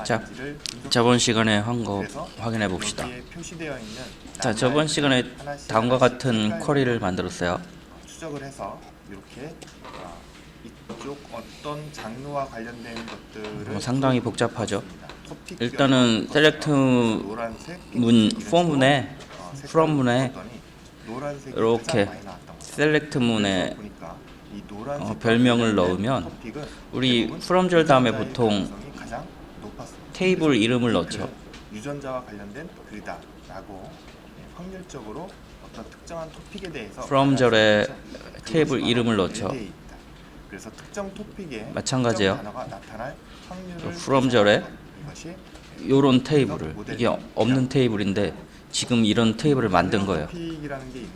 자, 저번 시간에 한 거 확인해 봅시다. 자, 저번 시간에 다음과 같은 쿼리를 만들었어요. 추적을 해서 이렇게 이쪽 어떤 장르와 관련된 것들을 상당히 복잡하죠. 일단은 셀렉트 문 포문에 from 문에 이렇게 셀렉트 문에 별명을 넣으면 우리 from 절 다음에 보통 테이블 이름을 넣죠. 유전자와 관련된 글이다라고 확률적으로 어떤 특정한 토픽에 대해서 from 절에 테이블 이름을 넣죠. 그래서 특정 토픽에 마찬가지예요. 단어가 나타날 확률을 from 절에 이것이 요런 테이블을, 이게 없는 테이블인데 지금 이런 테이블을 만든 거예요.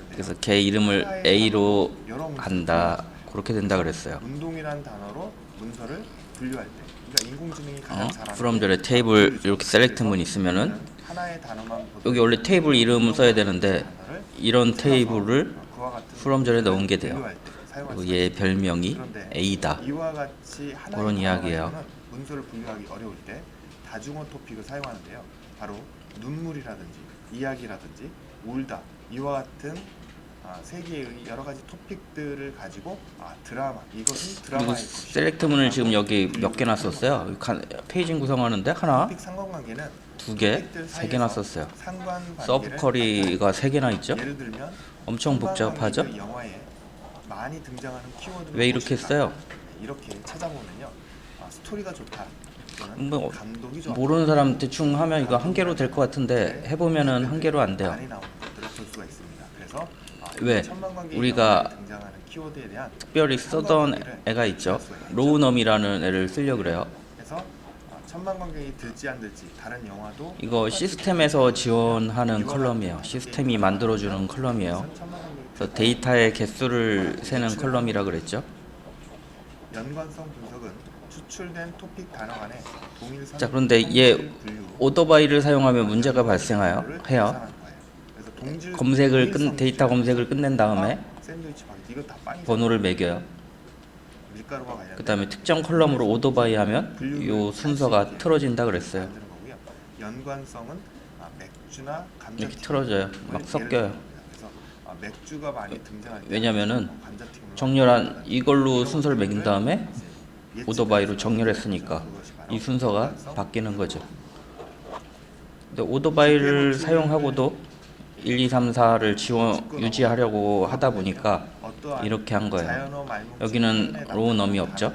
그래서 걔 이름을 A로 한다, 그렇게 된다 그랬어요. 운동이란 단어로 문서를 분류할 때, 그러니까 인공지능이 가장 잘하는 from 절에 테이블 이렇게 셀렉트 문이 있으면은 하나의 단어만 여기 원래 테이블 이름을 써야 되는데 이런 테이블을 from 절에 넣은 게 돼요. 그리고 얘 별명이 A다, 이와 같이 하나의 그런 이야기예요. 문서를 분류하기 어려울 때 다중어 토픽을 사용하는데요. 바로 눈물이라든지 이야기라든지 울다, 이와 같은 세 개의 여러 가지 토픽들을 가지고 드라마, 이것은 그리고 드라마의 셀렉트 문을 지금 여기 몇 개나 썼어요. 페이지 구성하는데 하나, 토픽 상관관계는 두 개, 세 개나 썼어요. 서브 쿼리가 세 개나 있죠. 예를 들면 엄청 복잡하죠. 영화에 많이 등장하는 키워드 왜 이렇게 써요? 이렇게 찾아보면요, 스토리가 좋다, 뭐 감독이 좋아, 모르는 사람 대충 하면 이거 한 개로 될 것 같은데 해보면은 한 개로 안 돼요. 많이 나오는 것들을 볼 수가 있습니다. 그래서 왜? 천만관계 우리가 등장하는 키워드에 대한 특별히 쓰던 애가 있죠. 로우넘이라는 애를 쓰려고 그래요. 그래서 천만관계이 들지 안 들지 다른 영화도 이거 시스템에서 지원하는 컬럼이에요. 시스템이 만들어주는 컬럼이에요. 그래서 데이터의 개수를 세는 컬럼이라 그랬죠. 연관성 분석은 추출된 토픽 단어 간의 동일 자, 그런데 얘 오토바이를 사용하면 문제가 발생해요. 검색을 데이터 검색을 끝낸 다음에 번호를 매겨요. 그 다음에 특정 컬럼으로 오토바이 하면 이 순서가 틀어진다 그랬어요. 연관성은 맥주나 감자튀김 이렇게 틀어져요. 막 섞여요. 맥주가 많이 등장할 때 왜냐면은 정렬한 이걸로 순서를 매긴 다음에 오토바이로 정렬했으니까 이 순서가 바뀌는 거죠. 근데 오토바이를 사용하고도 1, 2, 3, 4를 유지하려고 하다 보니까 이렇게 한 거예요. 여기는 로우넘이 없죠.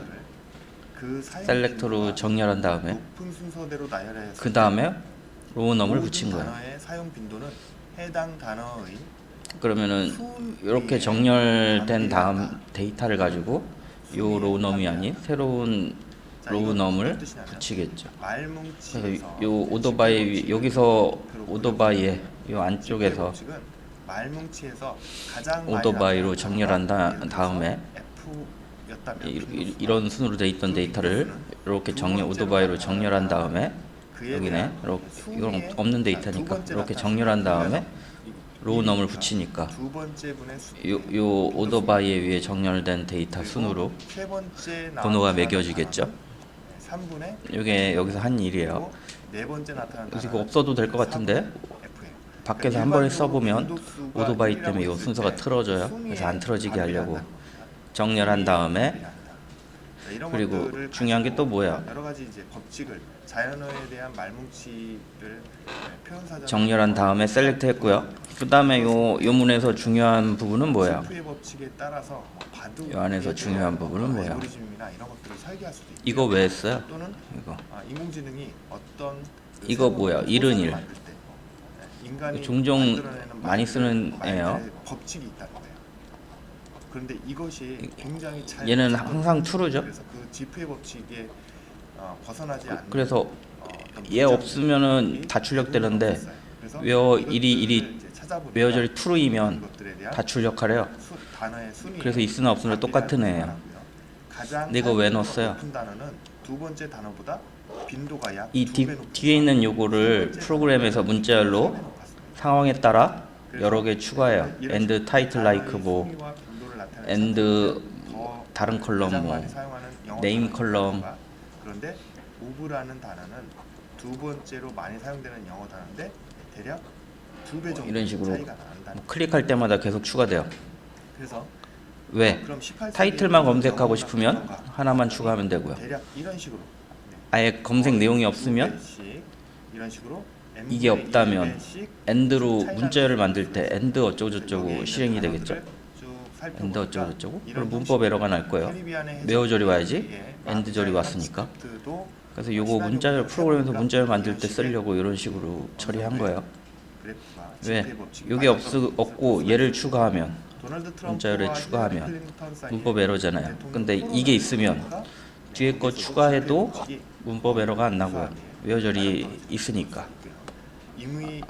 셀렉터로 정렬한 다음에 그 다음에 로우넘을 붙인 거예요. 그러면은 이렇게 정렬된 다음 데이터를 가지고 요 로우넘이 아닌 새로운 로우넘을 붙이겠죠. 그래서 요 오토바이 여기서 오토바이의 요 안쪽에서 오토바이로 정렬한 다음에 이런 순으로 돼 있던 데이터를 이렇게 오토바이로 정렬한 다음에 여기네, 이건 없는 데이터니까 이렇게 정렬한 다음에 로우넘을 붙이니까 요 오토바이에 위에 정렬된 데이터 순으로 번호가 매겨지겠죠. 이게 여기서 한 일이에요. 그래서 이거 없어도 될 것 같은데 밖에서 한 번에 써보면 오토바이 때문에 이 순서가 틀어져요. 그래서 안 틀어지게 하려고 정렬한 다음에, 그리고 중요한 게 또 뭐야? 여러 가지 이제 법칙을, 자연어에 대한 말뭉치를 표현사전 정렬한 다음에 셀렉트 했고요. 그 다음에 요 문에서 중요한 부분은 뭐야? 법칙에 따라서 요 안에서 중요한 부분은 뭐야? 알고리즘이나 이런 것들을 설계할 수도 있고, 이거 왜 했어요? 또는 이거 인공지능이 어떤 이거 뭐야? 이른일. 인간이 종종 많이 쓰는 애예요. 법칙이 있다는 거예요. 그런데 이것이 굉장히 얘는 항상 true죠. 그래서 그 지프의 법칙에 벗어나지 않는, 그래서 얘 없으면은 다 출력되는데 where 1이 where true이면 다 출력하래요. 그래서 있으나 없으나 똑같은 애예요. 근데 이거 왜 넣었어요? 두 번째 단어보다 빈도가 약 이 뒤에 있는 요거를 프로그램에서 문자열로 상황에 따라 여러 개 추가해요. and title like 뭐 and 다른 컬럼 뭐 네임 컬럼 move라는 단어는 두 번째로 많이 사용되는 영어 단어인데 대략 2배 정도 이런 식으로 차이가 난다는. 뭐 클릭할 때마다 계속 추가돼요. 그래서 왜? 그럼 18세기 타이틀만 검색하고 영어 싶으면 단어가 하나만 추가하면 되고요. 대략 이런 식으로 아예 검색 내용이 없으면 2배씩 이런 식으로 이게 n분의 없다면 1배씩 엔드로 차이가 문자열을 나는 만들 때 엔드 어쩌고 저쩌고 여기에 실행이 있는 되겠죠. 단어들을 쭉 살펴보니까 엔드 어쩌고 저쩌고. 이런 그럼 문법 에러가 날 거예요. 캐리비안의 해적 메어 조리 와야지. 예, 엔드 조리 마피아의 왔으니까. 스크립트도 그래서 요거 시나리오 문자열 구조를 프로그램에서 해보니까 문자열 만들 때 이런 식의 쓰려고 이런 식으로 처리한 거예요. 그래프가 왜? 지표의 법칙이 요게 맞아서 없고 있을 얘를 수가 추가하면 도널드 문자열에 트럼프와 추가하면 힐러리 클린턴 사이에 문법 에러잖아요. 대통령 근데 토론을 이게 있으면 해보니까 뒤에 거 여기서도 추가해도 지표의 법칙이 문법 에러가 안 나고요. 유사하게 외어절이 나눠서 있으니까 임의의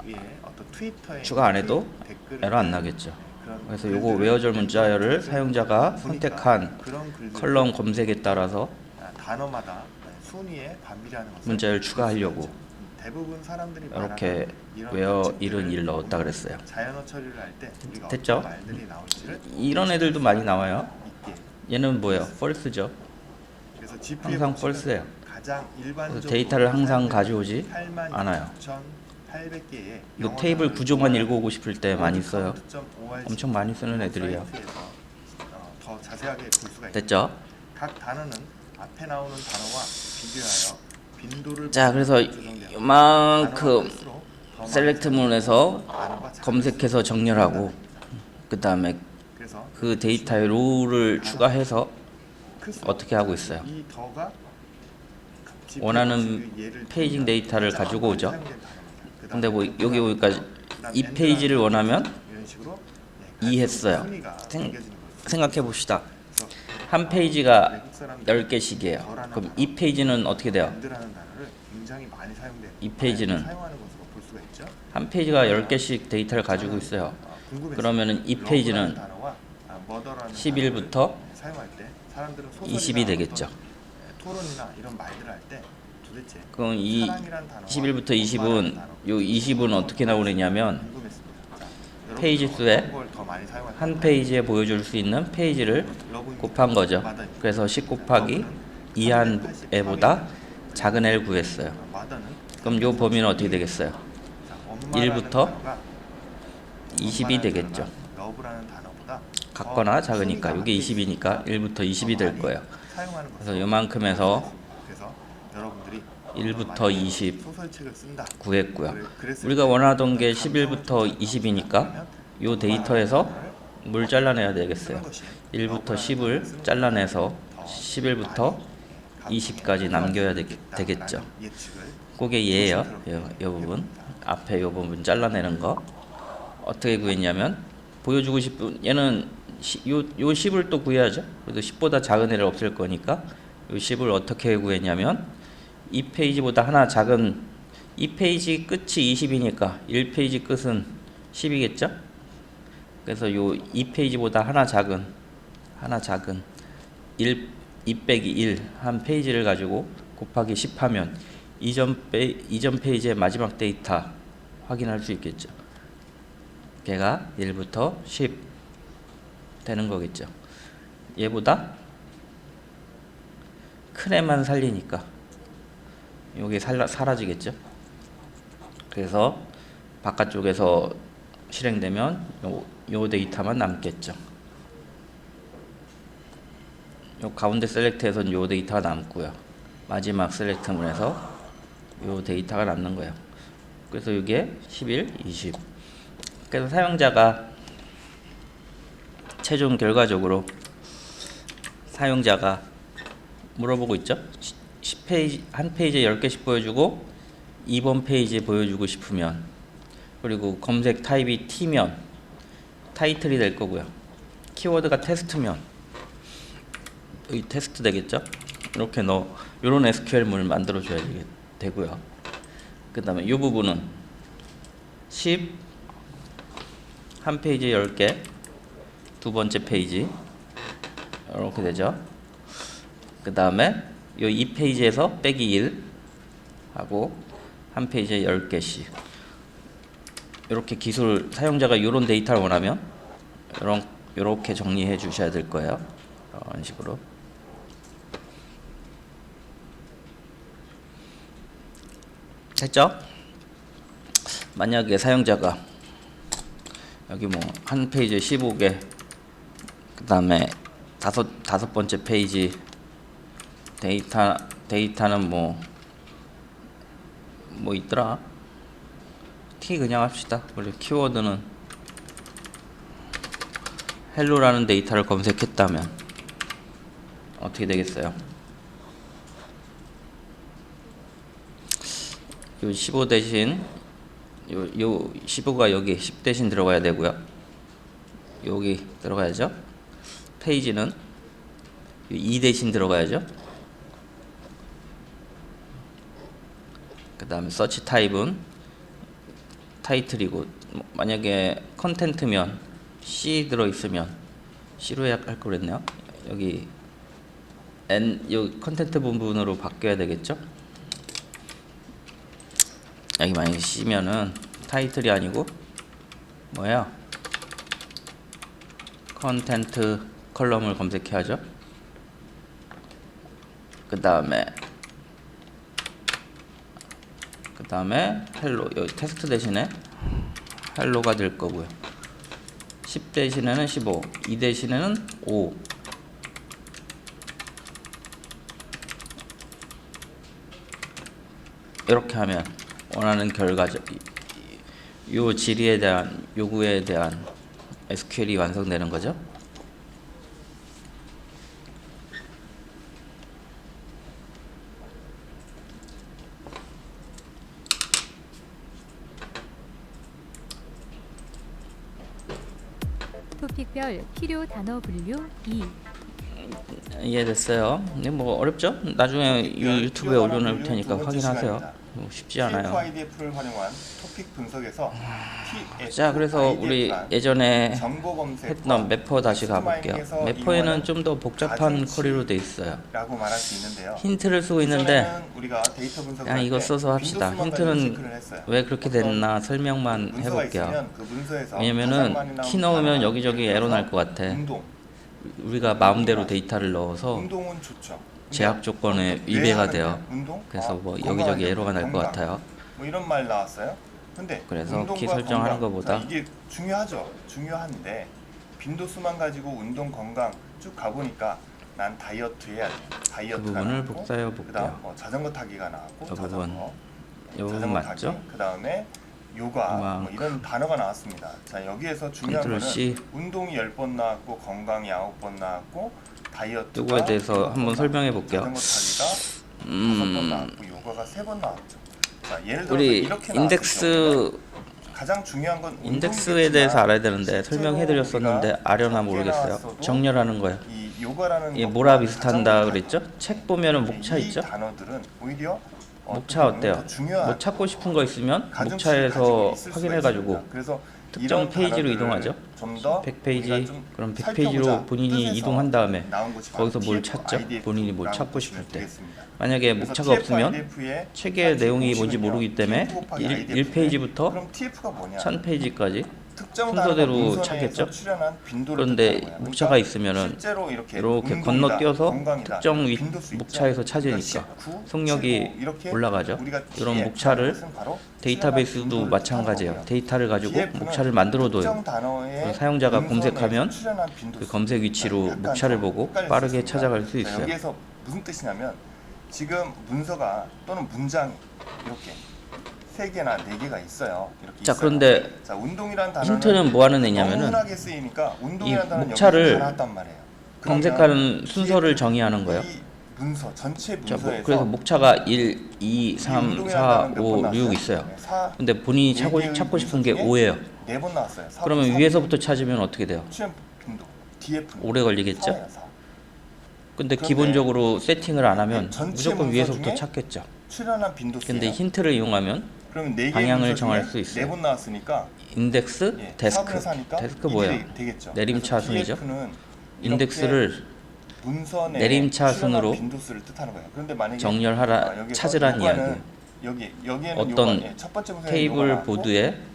어떤 트위터에 추가 안 해도 댓글을 에러 안 나겠죠. 그런 그래서 요거 글들을 외어절 문자열을 사용자가 선택한 그런 글들을 컬럼 검색에 따라서 단어마다 순위에 반비례하는 것을 문자열 볼 수가 추가하려고 있죠. 대부분 사람들이 이렇게 말하는 이런 외어 법칙들을 이런 일 넣었다 그랬어요. 자연어 처리를 할 때 우리가 됐죠? 어떤 말들이 나올지를 이런 애들도 많이 나와요. 있게. 얘는 뭐예요? false죠. 그래서 GP의 항상 법칙은 false예요. 가장 그래서 일반적으로 데이터를 항상 사용되는 가져오지 86,800개의 않아요. 이 영어 테이블 단어를 구조만 동원한 읽어오고 싶을 때 많이 써요. wordcount.org 엄청 많이 쓰는 애들이에요. 사이트에서, 더 자세하게 볼 수가 있습니다. 됐죠? 각 단어는 앞에 나오는 단어와 비교하여 빈도를 자, 그래서 조정되어 이만큼 단어가 클수록 더 많이 셀렉트문에서 단어가 작을수록 검색해서 정렬하고 그 다음에 그래서 그 데이터에 롤을 추가해서 클수록 어떻게 하고 있어요. 이 더가 GP의 원하는 법칙의 예를 페이징 들면 데이터를 가장 가지고 오죠. 사용된 단어입니다. 그다음에 근데 뭐 여기 보니까 그다음 이 페이지를 원하면 이런 식으로 이해했어요. 순위가 생- 매겨지는 거죠. 생각해 봅시다. 그래서 한 페이지가 외국 사람들이 10개씩이에요. 그럼 이 페이지는 어떻게 돼요? 밴드라는 단어를 굉장히 많이 사용되는 이 페이지는 사용하는 것으로 볼 수가 있죠. 한 페이지가 10개씩 데이터를 가지고 있어요. 궁금했어요. 그러면은 이 러브라는 페이지는 단어와 머더라는 11부터 단어를 사용할 때 사람들은 소설이나 20이 되겠죠. 어떤 토론이나 이런 말들을 할 때 도대체 그럼 이 사랑이란 단어와 11부터 엄마라는 20은 단어, 요 20은 어떻게 나오느냐면 궁금했습니다. 자, 여러분들 페이지 수에 어떤 걸더 많이 사용할까요? 한 페이지에 보여줄 수 있는 페이지를 러브입니다. 곱한 거죠. 마더입니다. 그래서 10 곱하기 2한 애보다 작은 애를 구했어요. 마더는 그럼 요 범위는 어떻게 되겠어요? 자, 엄마라는 1부터 단어가 20이 엄마라는 되겠죠. 단어가 러브라는 단어보다 같거나 더 작으니까 순위가 이게 20이니까 1부터 20이 될 거예요. 사용하는 것으로 그래서 요만큼에서 그래서 여러분들이 1부터 20 소설책을 쓴다. 구했고요. 그랬을 우리가 때 원하던 게 감정을 11부터 20이니까 요 데이터에서 뭘 잘라내야 되겠어요. 1부터 10을 잘라내서 11부터 20까지 남겨야 되겠죠. 예측을 그게 얘예요. 요 부분. 앞에 요 부분 잘라내는 거. 어떻게 구했냐면 보여주고 싶은 얘는 요 10을 또 구해야죠. 그래도 10보다 작은 애를 없앨 거니까 요 10을 어떻게 구했냐면 이 페이지보다 하나 작은 이 페이지 끝이 20이니까 1페이지 끝은 10이겠죠? 그래서 요 2페이지보다 하나 작은 2 빼기 1 한 페이지를 가지고 곱하기 10 하면 이전 페이지의 마지막 데이터 확인할 수 있겠죠. 걔가 1부터 10 되는 거겠죠. 얘보다 큰 애만 살리니까 요게 사라지겠죠. 그래서 바깥쪽에서 실행되면 요 데이터만 남겠죠. 요 가운데 셀렉트에서는 요 데이터가 남고요. 마지막 셀렉트문에서 요 데이터가 남는 거예요. 그래서 이게 11, 20. 그래서 사용자가 최종 결과적으로 사용자가 물어보고 있죠. 10페이지, 한 페이지에 10개씩 보여주고 2번 페이지에 보여주고 싶으면, 그리고 검색 타입이 T면 타이틀이 될 거고요. 키워드가 테스트면 여기 테스트 되겠죠. 이렇게 요런 SQL문을 만들어 줘야 되고요. 그 다음에 이 부분은 10 한 페이지에 10개 두 번째 페이지 이렇게 되죠. 그 다음에 이 페이지에서 빼기 1 하고 한 페이지에 10개씩 이렇게 기술 사용자가 이런 데이터를 원하면 이렇게 정리해 주셔야 될 거예요. 이런 식으로. 됐죠? 만약에 사용자가 여기 뭐 한 페이지에 15개, 그 다음에 다섯 번째 페이지 데이터는 뭐 있더라? T 그냥 합시다. 우리 키워드는 헬로라는 데이터를 검색했다면 어떻게 되겠어요? 요 15 대신 요 15가 여기 10 대신 들어가야 되고요. 여기 들어가야죠. 페이지는 2 대신 들어가야죠. 그 다음에 서치 타입은 타이틀이고, 만약에 컨텐트면 C 들어있으면 C로 할 걸 그랬네요. 여기 요 컨텐트 부분으로 바뀌어야 되겠죠. 여기 만약에 C면은 타이틀이 아니고 뭐야? 컨텐트 컬럼을 검색해야죠. 그 다음에 헬로, 여기 텍스트 대신에 헬로가 될 거고요. 10 대신에는 15, 2 대신에는 5. 이렇게 하면 원하는 결과죠. 요 질의에 대한 요구에 대한 SQL이 완성되는 거죠. 토픽별 필요 단어 분류 2. 이해됐어요. 근데 뭐 어렵죠? 나중에 유튜브에 올려놓을 테니까 확인하세요. 뭐 쉽지 않아요. CFIDF를 활용한 토픽 분석에서 자, 그래서 우리 예전에 했던 매퍼 다시 가볼게요. 매퍼에는 좀 더 복잡한 쿼리로 돼 있어요. 라고 말할 수 있는데요. 힌트를 쓰고 있는데 우리가 데이터 분석을 그냥 이거 써서 합시다. 힌트는 왜 그렇게 됐나 설명만 해볼게요. 왜냐면은 키 넣으면 여기저기 에러 날 것 같아. 우리가 마음대로 데이터를 넣어서 운동은 좋죠. 제약 조건에 위배가 돼요. 그래서 뭐 여기저기 에러가 날 것 같아요. 뭐 이런 말 나왔어요. 근데 그래서 키 설정하는 것보다 이게 중요하죠. 중요한데 빈도수만 가지고 운동 건강 쭉 가보니까 난 다이어트 해야 돼. 다이어트 그 부분을 복사해 볼게요. 그다음 뭐 자전거 타기가 나왔고 이 부분, 자전거, 이 부분 자전거 맞죠? 타기, 그다음에 요가 뭐 이런 단어가 나왔습니다. 자, 여기에서 중요한 컨트롤 거는 C. 운동이 10번 나왔고 건강이 9번 나왔고 다이어트가 요거에 대해서 한번 설명해 볼게요. 자전거 타기가 5번 나왔고 요가가 3번 나왔죠. 자, 예를 들어서 우리 이렇게 인덱스 가장 중요한 건 인덱스에 대해서 알아야 되는데 설명해 드렸었는데 아려나 모르겠어요. 정렬하는 거예요. 이 요가라는 이게 뭐라 비슷한다 그랬죠? 책 보면은 목차 이 있죠? 단어들은 오히려 목차 어때요? 뭐 찾고 싶은 거 있으면 목차에서 확인해가지고 특정 페이지로 이동하죠. 100페이지, 그럼 100페이지로 본인이 이동한 다음에 거기서 뭘 찾죠? 본인이 뭘 찾고 싶을 때. 만약에 목차가 없으면 책의 내용이 뭔지 모르기 때문에 1페이지부터 1000페이지까지 순서대로 찾겠죠. 그런데 목차가 있으면은 이렇게 건너뛰어서 특정 목차에서 찾으니까 속력이 올라가죠. 이런 목차를 데이터베이스도 마찬가지예요. 데이터를 가지고 목차를 만들어둬요. 사용자가 검색하면 그 검색 위치로 목차를 보고 빠르게 찾아갈 수 있어요. 여기에서 무슨 뜻이냐면 지금 문서가 또는 문장 이렇게 3개나 4개가 있어요. 이렇게 자, 있어요. 그런데 자, 운동이란 단어는 힌트는 뭐 하는 애냐면은 너무나게 쓰이니까 이 운동이란 단어는 목차를 여기서 다 나왔단 말이에요. 검색하는 순서를 정의하는 거예요. 이 문서 전체 자, 문서에서 그래서 목차가 1, 2, 3, 4, 5, 6 있어요. 근데 본인이 찾고 싶은 게 5예요. 4번 나왔어요. 그러면 위에서부터 찾으면 어떻게 돼요? 출연 빈도 DF 오래 걸리겠죠? 4예요, 4. 근데 기본적으로 세팅을 안 하면 전체 무조건 문서 위에서부터 중에 찾겠죠. 출연한 빈도 근데 힌트를 이용하면 그러면 4개 방향을 정할 수 있어요. 4번 나왔으니까 인덱스, 예, 데스크. 4분의 4니까 데스크 뭐야? 되겠죠. 내림차순이죠. 그래서 DF는 인덱스를 문서 내에 내림차순으로 출연한 빈도수를 뜻하는 거예요. 그런데 만약에 정렬하라, 여기서 찾으란 요거는 이야기. 여기에는 어떤 요거, 첫 번째 문서에 테이블 요거가 보드에 나왔고,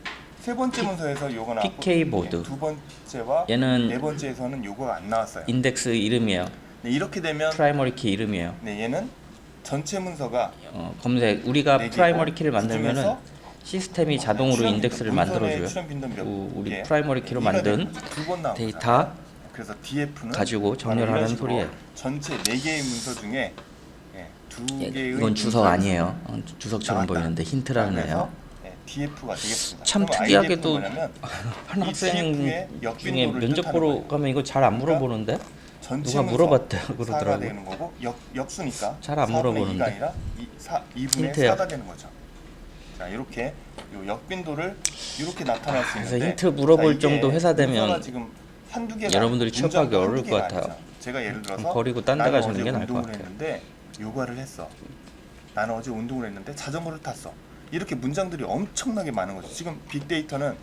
세 번째 문서에서 요거 나왔고 PK 보드. 두 번째와 얘는 네 번째에서는 요거가 안 나왔어요. 인덱스 이름이에요. 네, 이렇게 되면 프라이머리 키 이름이에요. 네, 얘는 전체 문서가 검색 우리가 4개고 프라이머리 키를 만들면은 그중에서 시스템이 자동으로 출연 인덱스를 빈도, 만들어줘요. 문서의 출연 빈도 몇 우리 개? 프라이머리 키로 이가 만든 되는 거죠. 두번 나온 데이터 거잖아요. 그래서 DF는 가지고 정렬하는 소리예요. 전체 4개의 문서 중에 2개의 이건 주석 아니에요. 주석처럼 나왔다. 보이는데 힌트라네요. DF가 되겠습니다. 참 그럼 특이하게도 IDF 뭐냐면 한 이 학생 DF의 중에 역빈도를 면접 뜻하는 보러 거예요. 가면 이거 잘 안 그러니까 물어보는데 전체 누가 문서 물어봤대요. 4가 그러더라고요. 되는 거고 역수니까 잘안 4분의 물어보는데. 2가 아니라 2분의 힌트예요. 4가 되는 거죠. 자, 이렇게 요 역빈도를 이렇게 나타낼 수 그래서 있는데 힌트 물어볼 이게 정도 회사 되면 문서가 지금 한두 개가 여러분들이 문장도 취업하기 한두 어려울 개가 것 같아요. 아니죠. 제가 예를 들어서 버리고 딴데 나는 가시는 어제 게 나을 것 운동을 같아요. 했는데 요가를 했어. 나는 어제 운동을 했는데 자전거를 탔어. 이렇게 문장들이 엄청나게 많은 거죠. 지금 빅데이터는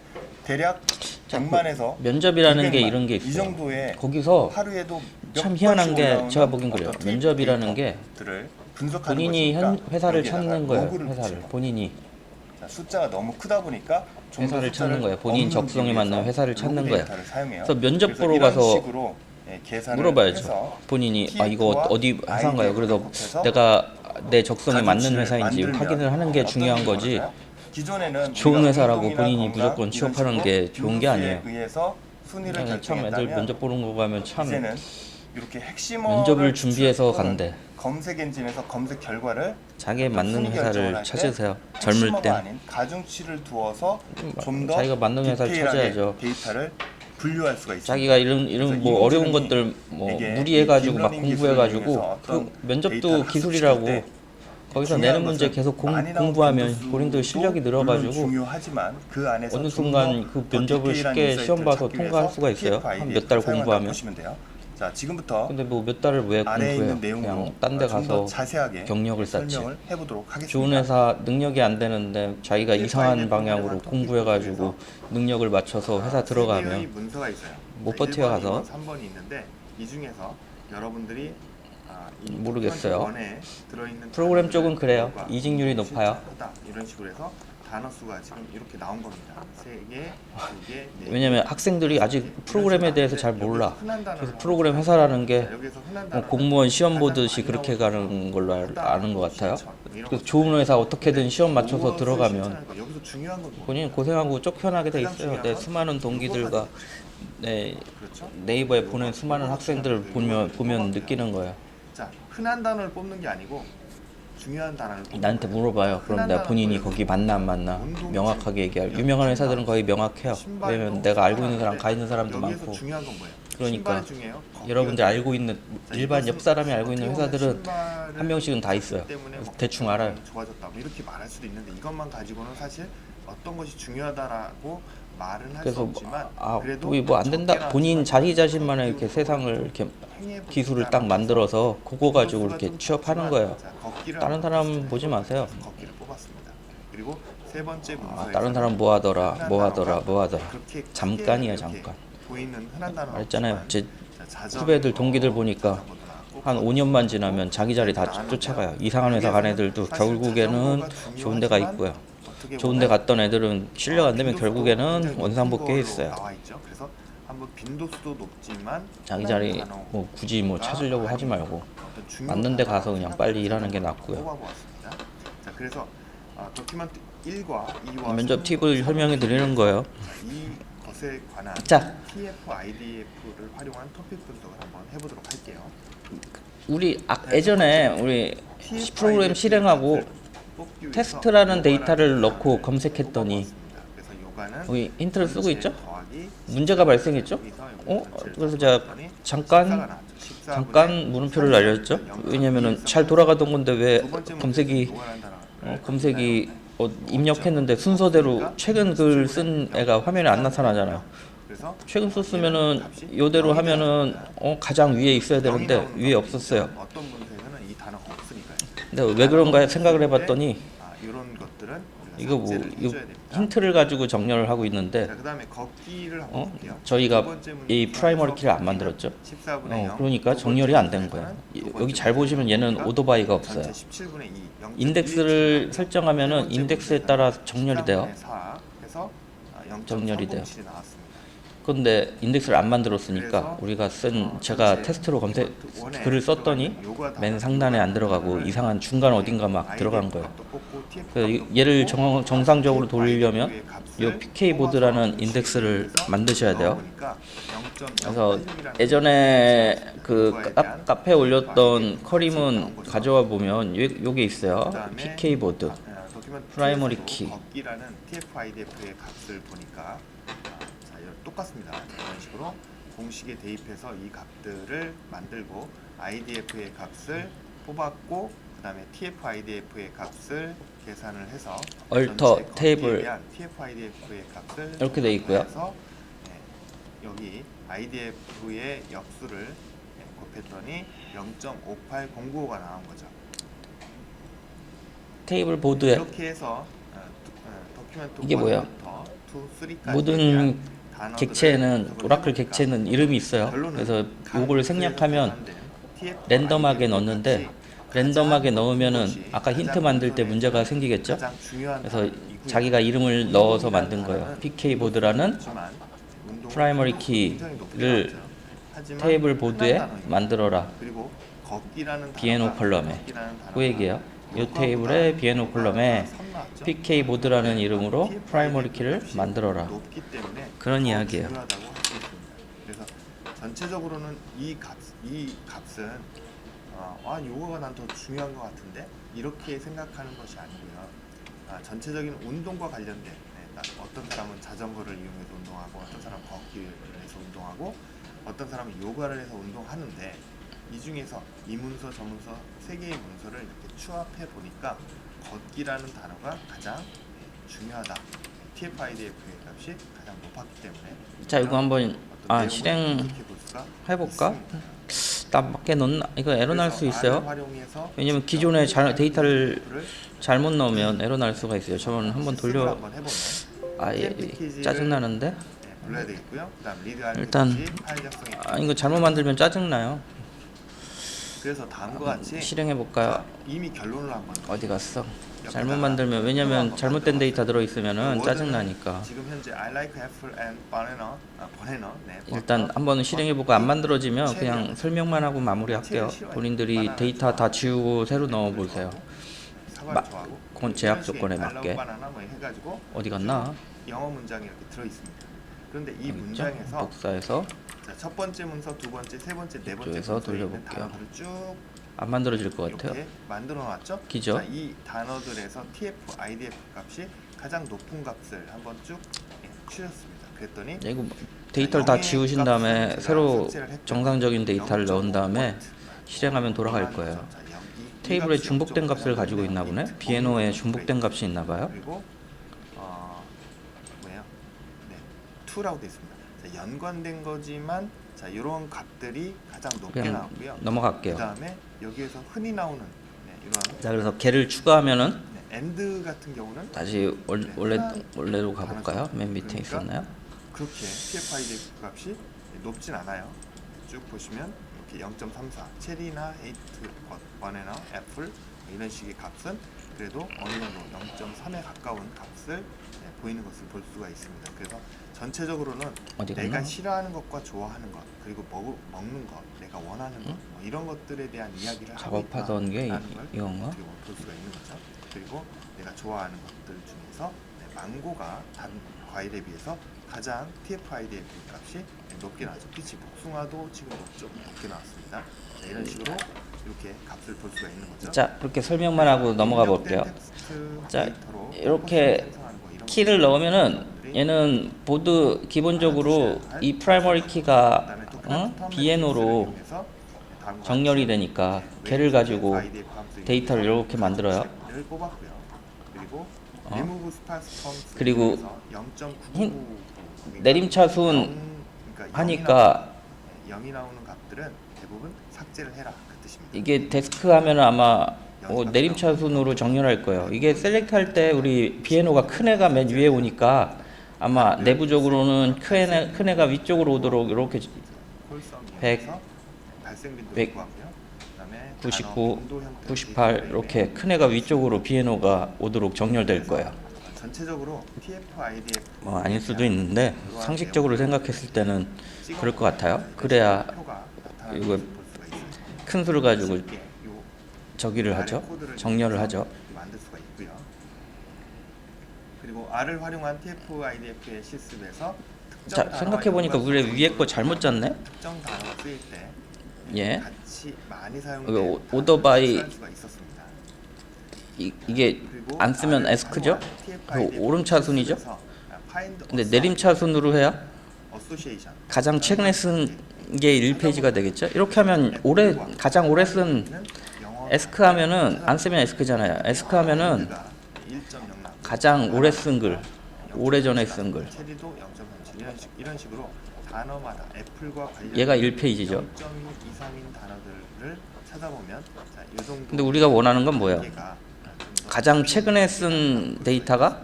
대략 100만에서 면접이라는 게 200만, 이런 게 이 있어요. 정도의 거기서 하루에도 참 희한한 게 올라오는 제가 보긴 그래요. 어떤 면접이라는 게 데이터들을 분석하는 본인이 것이니까 회사를 여기에다가 찾는 거예요. 로그를 회사를 붙이는 거. 본인이 자, 숫자가 너무 크다 보니까 좀 더 회사를 숫자를 찾는 거예요. 본인 없는 적성에 비교해서 맞는 회사를 찾는 로그 거예요. 데이터를 사용해요. 그래서 면접 그래서 보러 이런 가서 식으로, 계산을 물어봐야죠. 해서 본인이 이거 TF와 어디 회사인가요? 그래서 곱해서 내가 내 적성에 맞는 가중치를 회사인지 만들면 확인을 하는 게 어떤 중요한 일이 거지. 벌어져요? 기존에는 좋은 우리가 회사라고 운동이나 본인이 건강 무조건 이런 취업하는 식으로 게 좋은 게 아니에요. 빈도수에 의해서 순위를 참 애들 결정했다면 면접 보는 거 가면 참 이제는 이렇게 핵심어를 면접을 준비해서 추출 또는 간대. 검색 엔진에서 검색 결과를 자기에 어떤 맞는 순위 결정을 회사를 할 때 찾으세요. 젊을 핵심어가 때 아닌 가중치를 두어서 좀 더 자기가 맞는 회사를 디테일하게 찾아야죠. 데이터를 분류할 수가 있습니다. 자기가 이런 그래서 뭐 어려운 이모지능이 것들 뭐 이게 무리해가지고 막 딥러닝 공부해가지고 기술을 이용해서 그 어떤 면접도 데이터를 기술이라고 학습시킬 때 거기서 중요한 내는 문제 것은 계속 많이 나온 공부하면 빈도수도 본인들 실력이 물론 늘어가지고 중요하지만 그 안에서 어느 좀 순간 더 그 더 면접을 디테일한 쉽게 인사이트를 시험 봐서 찾기 통과할 위해서 수가 있어요. TF 한 몇 달 사용한다고 공부하면. 보시면 돼요. 자, 지금부터 근데 뭐 몇 달을 왜 아래에 공부해요? 있는 내용으로 그냥 딴 데 좀 가서 더 자세하게 경력을 쌓지. 설명을 해보도록 하겠습니다. 좋은 회사 능력이 안 되는데 자기가 TF 이상한 아이디어 방향으로 프로그램한 공부해가지고 토픽 능력을 맞춰서 회사 세 개의 들어가면 문서가 있어요. 못 자, 버텨 1번, 가서. 2번, 3번이 있는데 이 중에서 여러분들이 이 모르겠어요. 원에 들어있는 프로그램 단어들을 쪽은 그래요. 뭔가 이직률이 높아요. 실천하다, 이런 식으로 해서 단어 수가 지금 이렇게 나온 겁니다. 3개, 2개, 4개. 왜냐면 학생들이 아직 프로그램에 대해서 잘 몰라. 그래서 프로그램 회사라는 게 여기서 흔한 뭐 단어는 공무원 시험 가장 보듯이 많이 그렇게 나오는 가는 걸로 아는 것 같아요. 실천, 이런 그래서 거. 좋은 회사 어떻게든 시험 맞춰서 무엇을 들어가면 실천할 거. 여기서 중요한 건 뭐? 본인 고생하고 쫓겨나게 돼 가장 있어요. 중요한 내 건 수많은 동기들과 요거가 네, 그렇죠? 네이버에 보낸 수많은 학생들을 보면 느끼는 거예요. 자, 흔한 단어를 뽑는 게 아니고 중요한 단어를 뽑는 나한테 거예요. 물어봐요. 그럼 흔한 내가 단어 본인이 보여요. 거기 맞나 안 맞나 명확하게 얘기할. 유명한 회사들은 거의 명확해요. 신발도 왜냐면 내가 알고 있는 사람, 신발인데 가 있는 사람도 여기에서 많고. 중요한 건 뭐예요? 그러니까 신발 중에요. 여러분들 알고 있는 자, 일반 이것은 옆 사람이 알고 있는 어떻게 보면 회사들은 신발을 한 명씩은 다 있어요. 때문에 그래서 뭐 대충 알아요. 좋아졌다고 이렇게 말할 수도 있는데 이것만 가지고는 사실 어떤 것이 중요하다라고 말은 할 수 그래서 없지만 그래도 뭐 안 된다. 적게는 본인 하지만 자기 자신만의 이렇게 세상을 이렇게 행해보겠다는 기술을 딱 만들어서 그거 가지고 이렇게 좀 취업하는 작지만, 거예요. 자, 걷기를 다른 한번 사람 해보겠습니다. 보지 마세요. 걷기를 뽑았습니다. 그리고 세 번째 문서에서 다른 사람 뭐 하더라, 뭐 하더라, 뭐 하더라. 그렇게 크게 잠깐이야, 이렇게 잠깐. 보이는 흔한 단어 말했잖아요. 제 자전거, 후배들 동기들 보니까 자전거도 나왔고, 한 5년만 지나면 자기 자리 다 쫓아가요. 이상한 회사 간 애들도 결국에는 좋은 데가 있고요. 좋은 데 갔던 애들은 실력 안 되면 결국에는 원상복귀해 있어요. 나와 있죠. 그래서 한번 빈도수도 높지만 자기 자리 뭐 굳이 뭐 찾으려고 하지 말고 맞는 데 가서 그냥 빨리 일하는 게 낫고요. 뽑아보았습니다. 자, 그래서 도큐먼트 1과 2와 면접 팁을 설명해 드리는 거예요. 이 것에 관한 자. TF, IDF를 활용한 토픽 분석을 한번 해보도록 할게요. 우리 예전에 우리 프로그램 실행하고 뽑기 위해서 테스트라는 요거라는 데이터를 넣고 단어를 검색했더니 뽑아보았습니다. 그래서 요가는 여기 힌트를 쓰고 있죠? 더하기 문제가 발생했죠? 그래서 제가 잠깐 물음표를 날렸죠? 왜냐면은 잘 돌아가던 건데 왜 검색이 입력했는데 순서대로 최근 글 쓴 애가 화면에 안 나타나잖아요. 최근 썼으면은 요대로 하면은 가장 위에 있어야 되는데 위에 없었어요. 어떤 문서에서는 이 단어가 없으니까요. 근데 왜 그런가 생각을 해봤더니 이런 것들은 이거 뭐 이거 힌트를 가지고 정렬을 하고 있는데 자, 그다음에 걷기를 한번 볼게요. 저희가 두 번째 이 문제는 프라이머리 키를 안 만들었죠. 14분의 0. 그러니까 두 정렬이 번째 안 된 거예요. 문제는 두 여기 번째 잘 보시면 얘는 문제니까 오토바이가 없어요. 전체 17분의 2. 인덱스를 설정하면은 인덱스에 따라 정렬이 돼요. 해서 정렬이 돼요. 나왔습니다. 근데 인덱스를 안 만들었으니까 우리가 쓴 제가 테스트로 글을 썼더니 맨 상단에 안 들어가고 이상한 중간 어딘가 막 들어간 거예요. 그래서 얘를 정상적으로 돌리려면 이 PK 보드라는 인덱스를 만드셔야 돼요. 그래서 예전에 그 카페에 올렸던 커림은 가져와 보면 요게 있어요. PK 보드 프라이머리 키. 걷기라는 TF-IDF의 값을 보니까 자, 똑같습니다. 이런 식으로 공식에 대입해서 이 값들을 만들고 IDF의 값을 뽑았고 그 다음에 TF-IDF의 값을 계산을 해서 얼터 전체 테이블 TF-IDF의 값을 이렇게 돼 있고요. 해서, 여기 IDF의 역수를 곱했더니 0.58095가 나온 거죠. 테이블 보드에 이렇게 해서 도큐멘트 이게 뭐야? 1부터 2, 3까지 모든 객체는 오라클 객체는 이름이 있어요. 그래서 요걸 생략하면 랜덤하게 넣는데 랜덤하게 넣으면은 아까 힌트 만들 때 문제가 생기겠죠. 그래서 자기가 이름을 넣어서 만든 거예요. PK 보드라는 프라이머리 키를 테이블 보드에 만들어라. 그리고 걷기라는 비에노 컬럼에 그 얘기예요. 이 테이블에 비에노 콜럼에 PK 보드라는 이름으로 프라이머리 키를 만들어라. 그런 이야기예요. 그래서 전체적으로는 이 값은 요거가 난 더 중요한 것 같은데 이렇게 생각하는 것이 아니고요. 전체적인 운동과 관련된 어떤 사람은 자전거를 이용해서 운동하고 어떤 사람은 걷기를 해서 운동하고 어떤 사람은 요가를 해서 운동하는데 이 중에서 이 문서 저 문서 세 개의 문서를 이렇게 추합해 보니까 걷기라는 단어가 가장 중요하다. TF-IDF의 값이 가장 높았기 때문에 자, 이거 한번 실행 해볼까? 나 밖에 넣나? 이거 에러 날 수 있어요. 왜냐면 기존에 데이터를 잘못 넣으면 에러 날 수가 있어요. 저는 한번 돌려. 짜증 나는데. 불러야 되겠고요. 그다음 리드 일단 이거 잘못 만들면 짜증 나요. 그래서 다음과 같이 실행해 볼까요? 이미 결론을 한번 어디 갔어? 잘못 만들면 왜냐면 잘못된 데이터 들어 있으면은 짜증 나니까. 지금 현재 I like apple and banana. 일단 한번 실행해 보고 안 만들어지면 그냥 설명만 하고 마무리할게요. 본인들이 데이터 다 지우고 새로 넣어 보세요. 제약 조건에 맞게. 어디 갔나? 영어 문장이 이렇게 들어 있습니다. 그런데 이 문장에서 복사해서 첫 번째 문서, 두 번째, 세 번째, 네 번째 이쪽에서 돌려볼게요. 쭉 안 만들어질 것 같아요. 이렇게 만들어 놨죠? 기죠? 이 단어들에서 TF-IDF 값이 가장 높은 값을 한번 쭉 추렸습니다. 그랬더니 이거 데이터를 다 지우신 다음에 새로 정상적인 데이터를 넣은 다음에 실행하면 돌아갈 거예요. 테이블에 중복된 값을 가지고 있나 보네. 비에노에 중복된 값이 있나 봐요. 그리고 뭐예요? 2라고 되어 있습니다. 연관된 거지만 이런 값들이 가장 높게 나오고요. 넘어갈게요. 그다음에 여기에서 흔히 나오는 이런 자, 그래서 걔를 추가하면은 엔드 같은 경우는 다시 원래로 가볼까요? 맨 밑에 있었나요? 그렇게 TF-IDF 값이 높진 않아요. 쭉 보시면 이렇게 0.34 체리나 에이트, 바나나, 애플 이런 식의 값은 그래도 어느 정도 0.3에 가까운 값을 보이는 것을 볼 수가 있습니다. 그래서 전체적으로는 내가 싫어하는 것과 좋아하는 것 그리고 먹는 것, 내가 원하는 것 이런 것들에 대한 이야기를 하고 작업하던 게 이건가? 볼 수가 있는 거죠. 그리고 내가 좋아하는 것들 중에서 망고가 다른 과일에 비해서 가장 TF-IDF 값이 높게 나왔죠. 피치 복숭아도 지금 높게 나왔습니다. 이런 식으로 이렇게 값을 볼 수가 있는 거죠. 자, 그렇게 설명만 하고 넘어가 볼게요. 자, 이렇게 키를 넣으면은 얘는 보드 기본적으로 이 프라이머리 키가 비에노로 정렬이 되니까 걔를 가지고 데이터를 이렇게 만들어요. 그리고 내림차순 하니까 0이 나오는 값들은 대부분 삭제를 해라 그 뜻입니다. 이게 데스크 하면 아마 내림차순으로 정렬할 거예요. 이게 셀렉트 할 때 우리 비에노가 큰 애가 맨 위에 오니까 아마 내부적으로는 큰 애가 위쪽으로 오도록 이렇게 100, 199, 98 이렇게 큰 애가 위쪽으로 비에노가 오도록 정렬될 거예요. 전체적으로 TF IDF 뭐 아닐 수도 있는데 상식적으로 생각했을 때는 그럴 것 같아요. 그래야 이거 큰 수를 가지고 저기를 하죠. 정렬을 하죠. 만들 수가 있고요. 그리고 R을 활용한 TF IDF의 실습에서 자, 생각해 보니까 우리 위에 거 잘못 짰네. 특정 단어가 쓰일 때 예. 같이 많이 이거 사용되는 오토바이 단어를 수가 있었습니다. 이게 그리고 안 쓰면 R을 S크죠? 활용한 TF 그 IDF 오름차순이죠? 실습에서 find 근데 association, 내림차순으로 해야 association, 가장 최근에 쓴 게 1페이지가 되겠죠? 이렇게 하면 가장 오래 쓴 에스크 하면은 안 쓰면 에스크잖아요. 에스크 하면은 가장 오래 쓴 글, 오래전에 쓴 글. 체리도 0.37 이런 식으로 단어마다 애플과 관련 얘가 1페이지죠. 0.2 이상인 단어들을 찾아보면 자, 이 정도. 근데 우리가 원하는 건 뭐예요? 단계가 좀더 가장 최근에 쓴 데이터가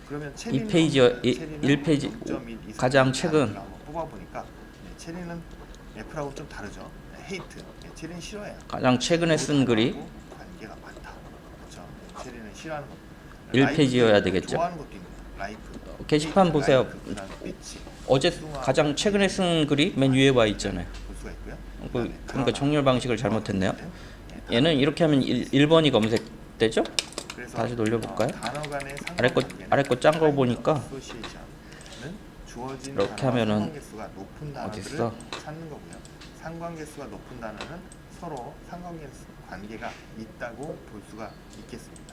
그러면 2페이지, 1페이지, 0.1 이상 가장 최근. 단어를 한번 뽑아보니까 체리는 애플하고 좀 다르죠. 헤이트. 체리는 싫어해요. 가장 최근에 쓴 글이 관계가 많다. 그렇죠. 체리는 싫어하는 거. 1페이지여야 되겠죠. 좋아하는 것도 있는 라이프. 게시판 보세요. 그다음에 피치. 어제 가장 최근에 쓴 글이 맨 위에 와 있잖아요. 볼 수가 있고요. 그러니까 정렬 방식을 잘못했네요. 얘는 이렇게 하면 1번이 검색되죠? 그래서 다시 돌려볼까요? 단어 간의 아래 거 짠 거 보니까 association은 주어진 이렇게 단어와 하면은 상관계수가 높은 단어들을 어딨어? 찾는 거고요. 상관계수가 높은 단어는 서로 상관계가 있다고 볼 수가 있겠습니다.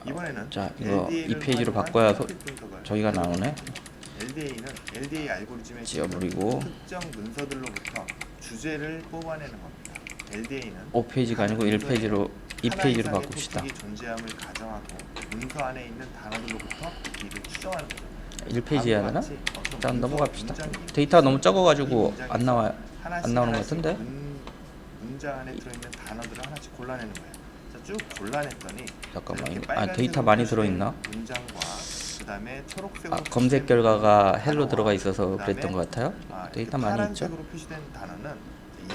이번에는 자, 이거 LDA를 2페이지로 활용한 바꿔야 트래픽 분석을 저기가 나오네. LDA는 LDA 알고리즘의 지워버리고. 특정 문서들로부터 주제를 뽑아내는 겁니다. LDA는 5페이지가 아니고 1페이지로 2페이지로 바꿉시다. 존재함을 가정하고 문서 안에 있는 단어들로부터 이를 추정하는 거죠. 1페이지에 하나? 일단 넘어갑시다. 데이터가 너무 적어가지고 안 나와요. 안 나오는 것 같은데? 문장 안에 들어있는 단어들을 하나씩 골라내는 거예요. 자, 쭉 골라냈더니 잠깐만. 이렇게 데이터 많이 빨간색으로 들어있나? 문장과 그다음에 초록색으로 검색 표시된 결과가 헬로 단어와 들어가 있어서 그다음에 그랬던 것 같아요. 데이터 많이 있죠? 파란색으로 표시된 단어는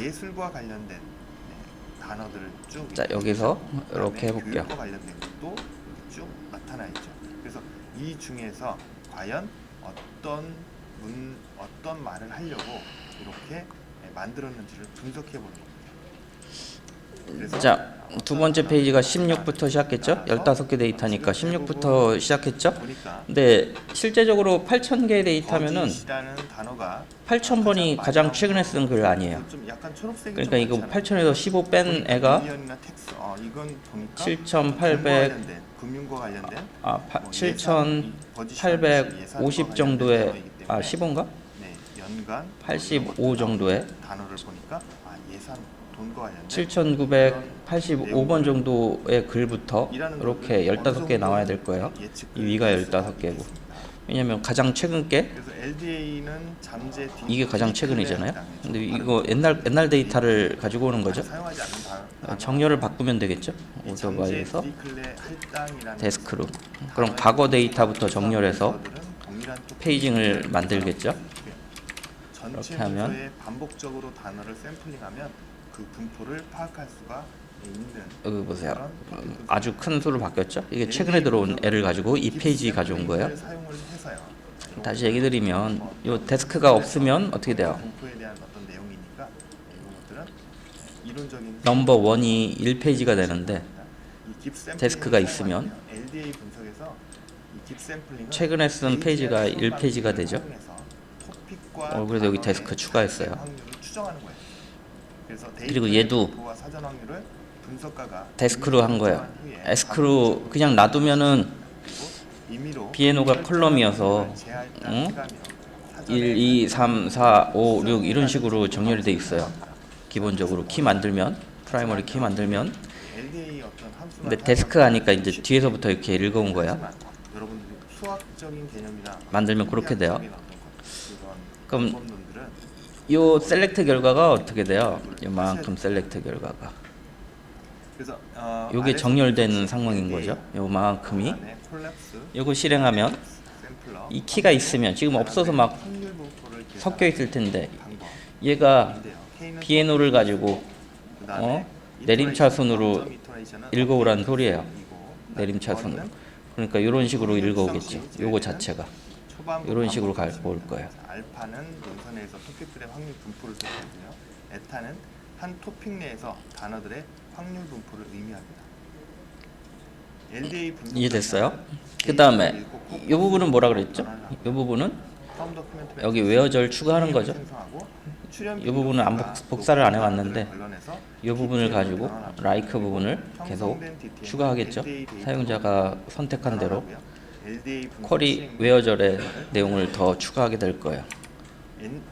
예술과 관련된 단어들을 쭉 자, 있고, 여기서 그다음에 이렇게 해볼게요. 교육과 관련된 것도 이렇게 쭉 나타나 있죠. 그래서 이 중에서 과연 어떤 말을 하려고 이렇게 만들었는지를 분석해 보는 겁니다. 그래서 자, 두 번째 페이지가 16부터 시작했죠? 15개 데이터니까 16부터 시작했죠? 보니까 근데 실제적으로 8,000개 데이터면은 거짓이라는 단어가 8,000번이 가장 최근에 쓴 글 아니에요. 좀 약간 초록색이 그러니까 좀 이거 많잖아요. 8,000에서 15 뺀 애가 밀리언이나 텍스, 이건 보니까 7,800 금융과 관련된 뭐 뭐 7,850 정도의 15인가? 네, 연간 85 정도의 단어를 보니까 예산 돈과 관련된 7,985번 정도의 글부터 이렇게 15개 나와야 될 거예요. 이 위가 15개고. 왜냐면 가장 최근 게 그래서 LDA는 잠재 이게 가장 최근이잖아요. 근데 이거 옛날 데이터를 가지고 오는 거죠. 사용하지 않는 단어, 정렬을 바꾸면 되겠죠. 잠재 오토바이에서 디클레 할당이라는 데스크로. 그럼 과거 데이터부터 정렬해서 문서들은 동일한 토픽 페이징을 만들겠죠. 전체 이렇게 하면 문서에 반복적으로 단어를 샘플링하면 그 분포를 파악할 수가 있는 여기 보세요. 그런 토픽 분석. 아주 큰 수로 바뀌었죠. 이게 최근에 들어온 애를 가지고 이 페이지 가져온 거예요. 사용을 해서요. 다시 얘기 드리면 이 데스크가 없으면 어떻게 돼요? 분포에 대한 어떤 내용이니까 이런 것들은 이론적인 넘버 1이 1페이지가 되는데 이 깁 샘플링을 데스크가 있으면 사용하면 LDA 분석에서 이 깁 샘플링은 최근에 쓴 페이지가 1페이지가 되죠. 사용해서 토픽과 그래서 여기 단어의 데스크 추가했어요. 확률을 추정하는 거예요. 그래서 그리고 데이터의 얘도 분포와 사전 확률을 분석가가 데스크로 한 거예요. 후에 에스크로 그냥 놔두면은 임의로 비에노가 컬럼이어서 제할당 시간이요. 1, 2, 3, 4, 5, 6 이런 식으로 정렬이 돼 있어요. 기본적으로 키 만들면 프라이머리 키 만들면 LDA 어떤 함수나 근데 데스크 하니까 이제 뒤에서부터 이렇게 읽어온 거야. 여러분들이 수학적인 개념이나 만들면 그렇게 돼요. 수학적인 어떤 그럼 그런 방법론들은 요 셀렉트 결과가 어떻게 돼요? 요만큼 셀렉트 결과가 그래서 요게 정렬되는 상황인 거죠. 요만큼이 요거 실행하면 이 키가 있으면 지금 없어서 막 섞여 있을 텐데 얘가 비에노를 가지고 내림차순으로 읽어오라는 소리예요. 내림차순으로. 그러니까 이런 식으로 그 읽어오겠죠. 역시 요거 저희는 자체가 초반부 이런 식으로 반복을 올 씁니다. 거예요. 그래서 알파는 논선에서 토픽들의 확률 분포를 뜻하고요. 에타는 한 토픽 내에서 단어들의 확률 분포를 의미합니다. LDA 분석 이해됐어요? 절차는 그 다음에 데이터를 읽고 꼭 이 부분은 뭐라 그랬죠? 전환을 하고요. 이 부분은 텀 도큐멘트 여기 매트릭스, 웨어절 추가하는 거죠. 생성하고 출현 이 부분은 안 비밀 복사를 안 단어들을 해왔는데 걸러내서 이 부분을 DTM을 가지고 변환합니다. 라이크 부분을 계속 형성된 DTM을 추가하겠죠. LDA 데이터로 사용자가 선택한 대로 변환하고요. LDA 분석 쿼리 실행 웨어절의 내용을 더 추가하게 될 거예요.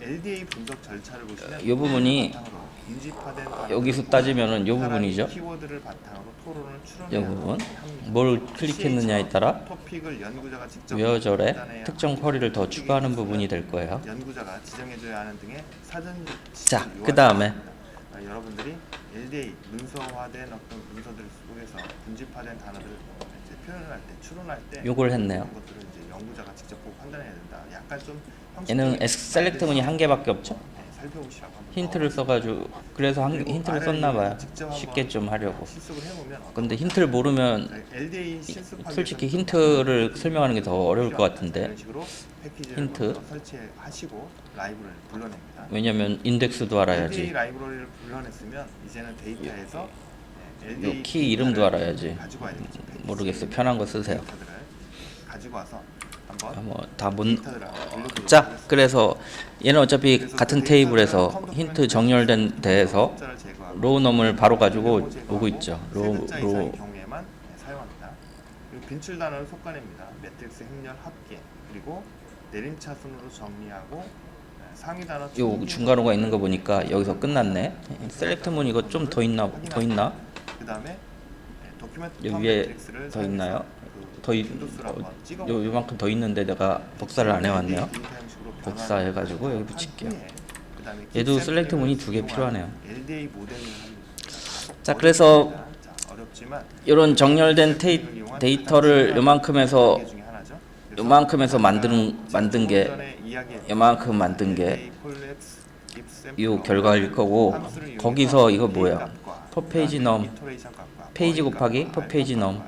LDA 분석 절차를 보시면 이 부분이 바탕으로 인집화된 단어들을 여기서 따지면은 이 사람이 부분이죠. 키워드를 바탕으로 토론을 이 추론해야 부분 합니다. 뭘 클릭했느냐에 따라 토픽을 연구자가 직접 웨어절에 판단해야 특정 하고, 쿼리를 더 토픽에 추가하는 있어서는 부분이 될 거예요. 연구자가 지정해줘야 하는 등의 사전 자, 지시를 그 다음에 요하합니다. 여러분들이 LDA 문서화된 어떤 문서들 속에서 분집화된 단어들을 이제 표현을 할 때, 추론할 때 요걸 했네요. 그런 것들을 이제 연구자가 직접 보고 판단해야 된다. 약간 좀 얘는 형식적인 셀렉트 문이 한 개밖에 없죠. 네, 살펴보시라고 한번 힌트를 써가지고 그래서 힌트를 썼나 봐요. 쉽게 좀 하려고. 실습을 해보면 근데 힌트를 모르면 LDA 실습하기 솔직히 위해서는 힌트를 설명하는 게 더 어려울 것 같은데 이런 식으로 패키지를 힌트. 먼저 설치하시고 라이브러리를 불러냅니다. 왜냐면 인덱스도 LDA 알아야지. 라이브러리를 불러냈으면 이제는 데이터에서 요 LDA 키 이름도 데이터를 알아야지. 가지고 와야 되겠죠. 패키지 모르겠어요. 편한 거 쓰세요. 데이터들을 가지고 와서 한번 뭐다못 데이터들을 올려보도록 자, 하겠습니다. 그래서 얘는 어차피 그래서 같은 그 테이블에서 데이터들은 힌트 정렬된 데에서 숫자를 제거하고 로우넘을 바로 가지고 제거하고 오고 있죠. 세 글자 이상의 경우에만 사용합니다. 그리고 빈출 단어를 속아냅니다. 매트릭스 행렬 합계 그리고 내림차순으로 정리하고 상위 단어 요 중괄호가 있는 거 보니까 여기서 끝났네. 셀렉트 문 이거 좀 더 있나? 그다음에 도큐멘트 요 텀 위에 매트릭스를 더 있나요? 그 더 빈도수를 한번 찍어보고 요만큼 더 있는데 내가 복사를 안 해왔네요. 데이터 형식으로 복사해가지고 변환을 여기 붙일게요. 한 후에 그다음에 얘도 킥 셀렉트 문이 샘플을 두 개 필요하네요. LDA 모델링을 합니다. 자, 그래서 어렵습니다. 자, 어렵지만 이런 정렬된 데이터를 요만큼에서 요만큼에서 만든 게 요만큼 만든 게 요 결과일 거고 거기서 이거 뭐야? 퍼 페이지 넘 페이지 곱하기 퍼 페이지 넘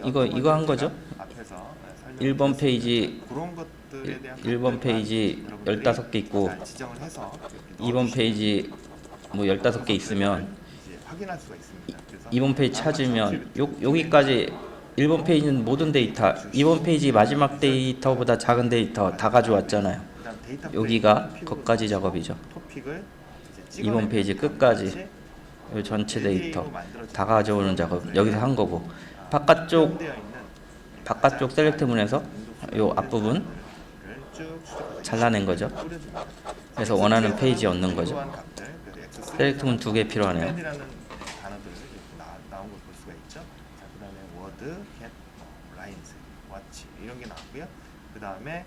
이거 한 거죠? 1번 페이지 1번 페이지 15개 있고 2번 페이지 뭐 15개 있으면 2번 페이지 찾으면 여기까지 1번 페이지는 모든 데이터 2번 페이지 마지막 데이터보다 작은 데이터 다 가져왔잖아요. 여기가 거기까지 작업이죠. 2번 페이지 끝까지 이 전체 데이터 다 가져오는 작업 여기서 한 거고 바깥쪽 셀렉트 문에서 요 앞부분 잘라낸 거죠. 그래서 원하는 페이지 얻는 거죠. 셀렉트 문 2개 필요하네요. 라는 단어들 나온 걸 볼 수가 있죠. 자, 그다음에 워드, 겟, 라인즈, 와치 이런 게 나왔고요. 그다음에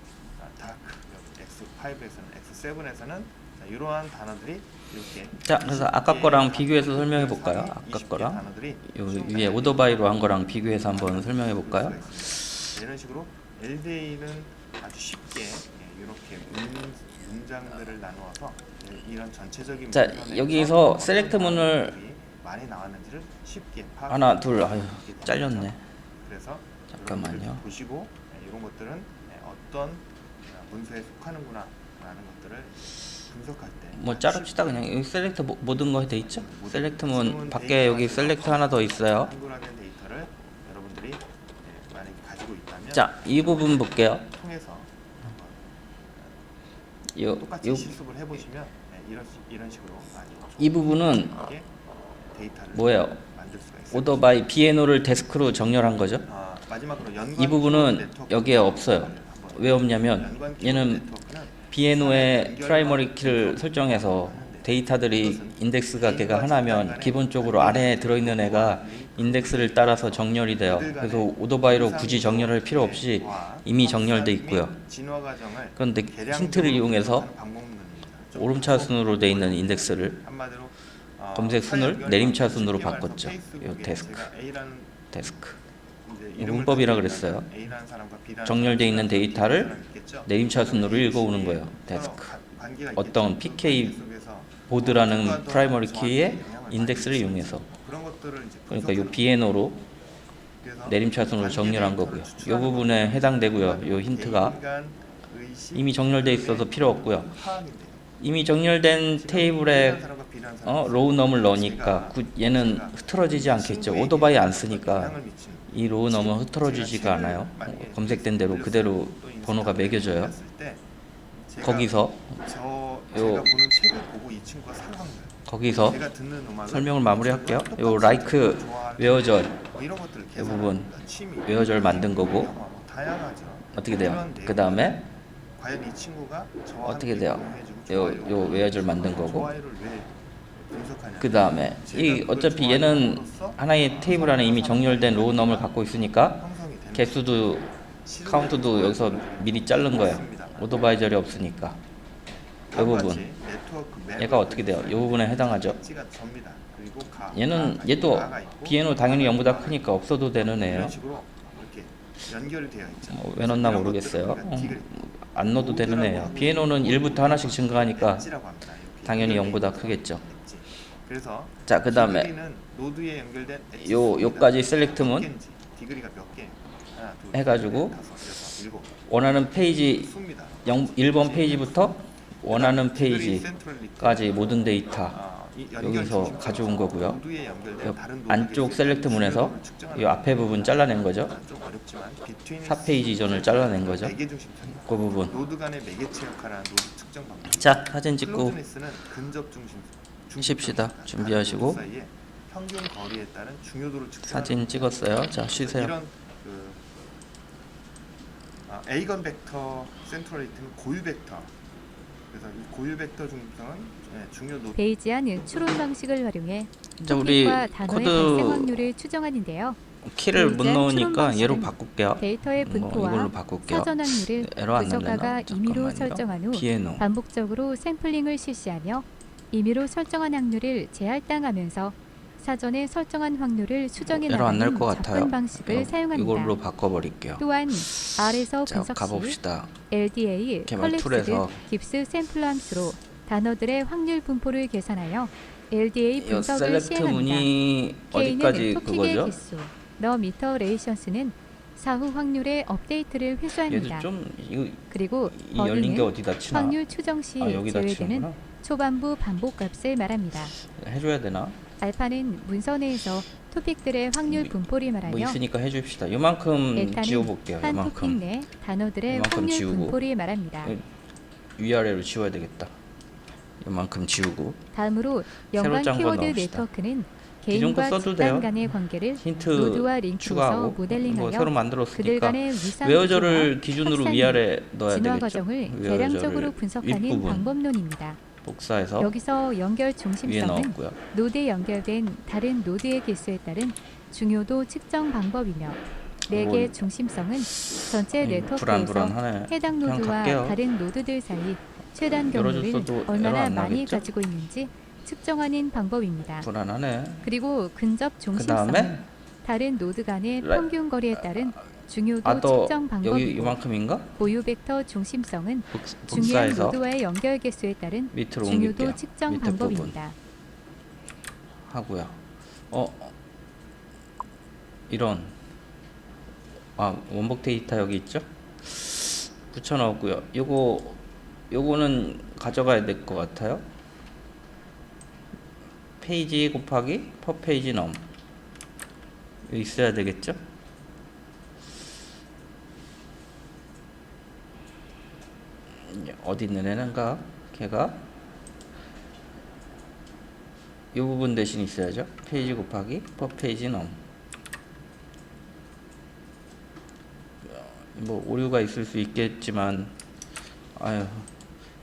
다크 여기 X5에서는 X7에서는 이러한 단어들이 이렇게 자, 그래서 아까 거랑 비교해서 설명해 볼까요? 아까 거랑 요 위에 오더바이로 한 거랑 비교해서 한번 설명해 볼까요? 이런 식으로 LDA는 아주 쉽게 이렇게 문장들을 나누어서 이런 전체적인 자, 여기서 셀렉트 문을 많이 나왔는지를 쉽게 파악. 하나, 둘, 아유, 잘렸네. 그래서 잠깐만요. 보시고 이런 것들은 어떤 문서에 속하는구나라는 것들을 분석할 때 뭐 자릅시다 그냥. 여기 셀렉트 모든 거 돼 있죠? 셀렉트 문 밖에 여기 셀렉트 하나 더 있어요. 한글화된 데이터를 여러분들이 만약에 가지고 있다면 자, 이 부분 볼게요. 통해서 요 똑같이 실습을 해보시면 이런 식으로 이 부분은 데이터를 뭐예요? 만들 수가 있어요. 오더 바이 비에노를 데스크로 정렬한 거죠. 마지막으로 이 부분은 여기에 없어요. 왜 없냐면 얘는 비에노의 프라이머리 키를 설정해서 데이터들이 인덱스가 걔가 하나면 기본적으로 안에 들어있는 애가 인덱스를 따라서 정렬이 돼요. 그래서 오더바이로 굳이 정렬할 필요 없이 이미 정렬돼 있고요. 그런데 힌트를 이용해서 오름차 순으로 돼 있는 인덱스를 검색 순을 내림차 순으로 바꿨죠. 이 데스크. 문법이라 그랬어요. 정렬되어 있는 데이터를 내림차 순으로 읽어오는 거예요. 데스크. 어떤 PK 보드라는 프라이머리 키의 인덱스를 이용해서. 그러니까 이 비에노로 그래서 내림차순으로 정렬한 거고요. 이 부분에 해당되고요. 이 힌트가 이미 정렬돼 있어서 필요 없고요. 이미 정렬된 테이블에 로우 넘을 넣으니까 얘는 흐트러지지 않겠죠. 오토바이 안 쓰니까 이 로우 넘은 흐트러지지가 않아요. 검색된 대로 그대로 번호가 매겨져요. 거기서 거기서 설명을 마무리할게요. 요 라이크 웨어절 이 부분 웨어절 만든 거고 어떻게 돼요? 그 다음에 어떻게 돼요? 요 웨어절 만든 거고 그 다음에 이 어차피 얘는 하나의 테이블 안에 이미 정렬된 로우 넘을 갖고 있으니까 개수도 카운트도 여기서 미리 자른 거예요. 오토바이절이 없으니까 이 부분 얘가 어떻게 돼요? 이 부분에 해당하죠. 얘도 비에노 당연히 0보다 크니까 없어도 되는 애예요. 왜 넣나 모르겠어요. 안 넣어도 되는 애예요. 비에노는 1부터 하나씩 증가하니까 당연히 0보다 크겠죠. 자, 그 다음에 요까지 셀렉트문 해가지고 원하는 페이지 1번 페이지부터 원하는 페이지까지 모든 데이터 여기서 가져온 거고요. 안쪽 셀렉트 문에서 이 앞에 부분 잘라낸 거죠. 4페이지 이전을 잘라낸 거죠. 그 부분. 자, 사진 찍고 쉽시다. 준비하시고 사진 찍었어요. 자, 쉬세요. A건 벡터 센트럴리티는 고유 벡터. 그래서 이 고유 벡터 중심성은 중요도 베이지안 추론 방식을 활용해 자, 우리 토픽과 단어의 발생 확률을 추정하는데요. 키를 못 베이지안 넣으니까 추론 얘로 방식은 바꿀게요. 데이터의 이걸로 분포와 바꿀게요. 사전 확률을 에러 안 분석가가 날려나? 임의로 잠깐만요. 설정한 후 비에노 반복적으로 샘플링을 실시하며 임의로 설정한 확률을 재할당하면서 사전에 설정한 확률을 수정해 에러 안 날 것 나가는 같아요. 접근 방식을 사용합니다. 이걸로 바꿔버릴게요. 또한 R에서 자, 분석 시 가봅시다. LDA, 개발 컬렉스드, 툴에서 깁스 샘플 함수로 단어들의 확률 분포를 계산하여 LDA 이 분석을 셀렉트 시행합니다. 문이 K는 어디까지 토픽의 그거죠? 개수, 더 미터 레이션스는 사후 확률의 업데이트를 얘도 회수합니다. 좀 그리고 이 열린 게 버드는 어디다 치나? 확률 추정 시 여기다 제외되는 치는구나. 초반부 반복값을 말합니다. 해줘야 되나? 알파는 문서 내에서 토픽들의 확률 분포를 말하며 뭐 있으니까 해줍시다. 요만큼 베타는 지워볼게요. 한 토픽 요만큼 내 단어들의 요만큼 확률 지우고. 분포를 말합니다. 위아래로 지워야 되겠다. 요만큼 지우고 다음으로 새로 연관 짠거 키워드 넣읍시다. 네트워크는 이 정도 개인과 써도 집단 돼요. 간의 관계를 힌트 노드와 링크로서 추가하고 모델링하여 뭐 새로 그들 만들었으니까 간의 위상 웨어절을 구조와 기준으로 확산, 위아래 넣어야 진화 되겠죠. 과정을 웨어절을 계량적으로 분석하는 윗부분 방법론입니다. 복사해서 여기서 연결 위에 중심성은 넣었고요. 노드에 연결된 다른 노드의 개수에 따른 중요도 측정 방법이며 렉의 뭐, 중심성은 전체 네트워크에서 불안불안하네. 해당 그냥 노드와 갈게요. 다른 노드들 사이 최단 경로를 열어줬어도 에러 얼마나 안 많이 나겠죠? 가지고 있는지 측정하는 방법입니다. 불안하네. 그리고 근접 그 중심성은 다음에 다른 노드 간의 평균 거리에 따른 중요도 또 측정 여기 방법이고 요만큼인가? 고유 벡터 중심성은 중요한 복사해서 노드와의 연결 개수에 따른 밑으로 중요도 옮길게요. 측정 밑에 부분 방법입니다. 하고요. 이런 원복 데이터 여기 있죠? 붙여 넣었고요. 요거는 가져가야 될 것 같아요. 페이지 곱하기 퍼 페이지 넘 여기 있어야 되겠죠? 어디 있는 애는가? 걔가 이 부분 대신 있어야죠. 페이지 곱하기 퍼 페이지 넘. 뭐 오류가 있을 수 있겠지만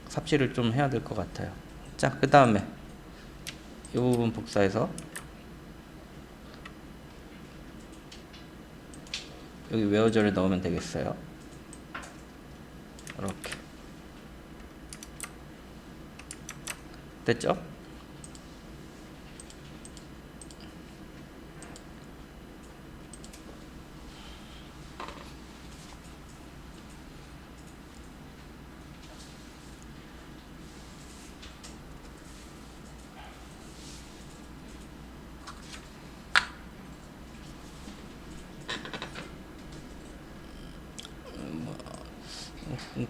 삽질을 좀 해야 될 것 같아요. 자, 그 다음에 이 부분 복사해서 여기 웨어절에 넣으면 되겠어요. 이렇게 됐죠?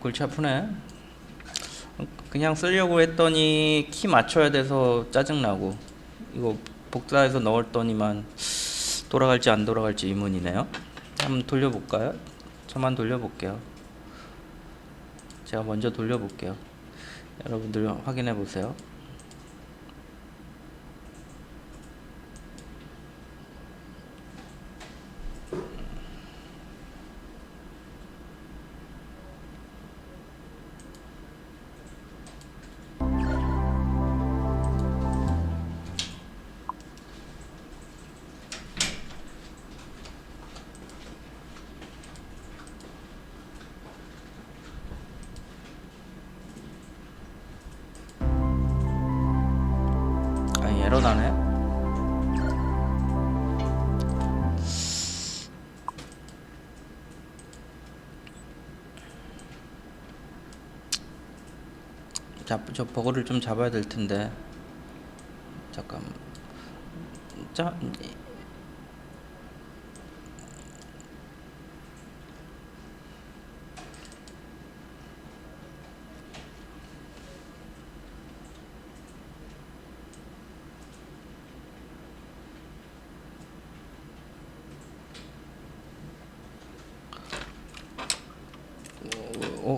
골치 아프네. 그냥 쓰려고 했더니 키 맞춰야 돼서 짜증나고, 이거 복사해서 넣었더니만 돌아갈지 안 돌아갈지 의문이네요. 한번 돌려볼까요? 저만 돌려볼게요. 제가 먼저 돌려볼게요. 여러분들 확인해 보세요. 에러 나네. 자, 저 버그를 좀 잡아야 될 텐데. 잠깐. 자,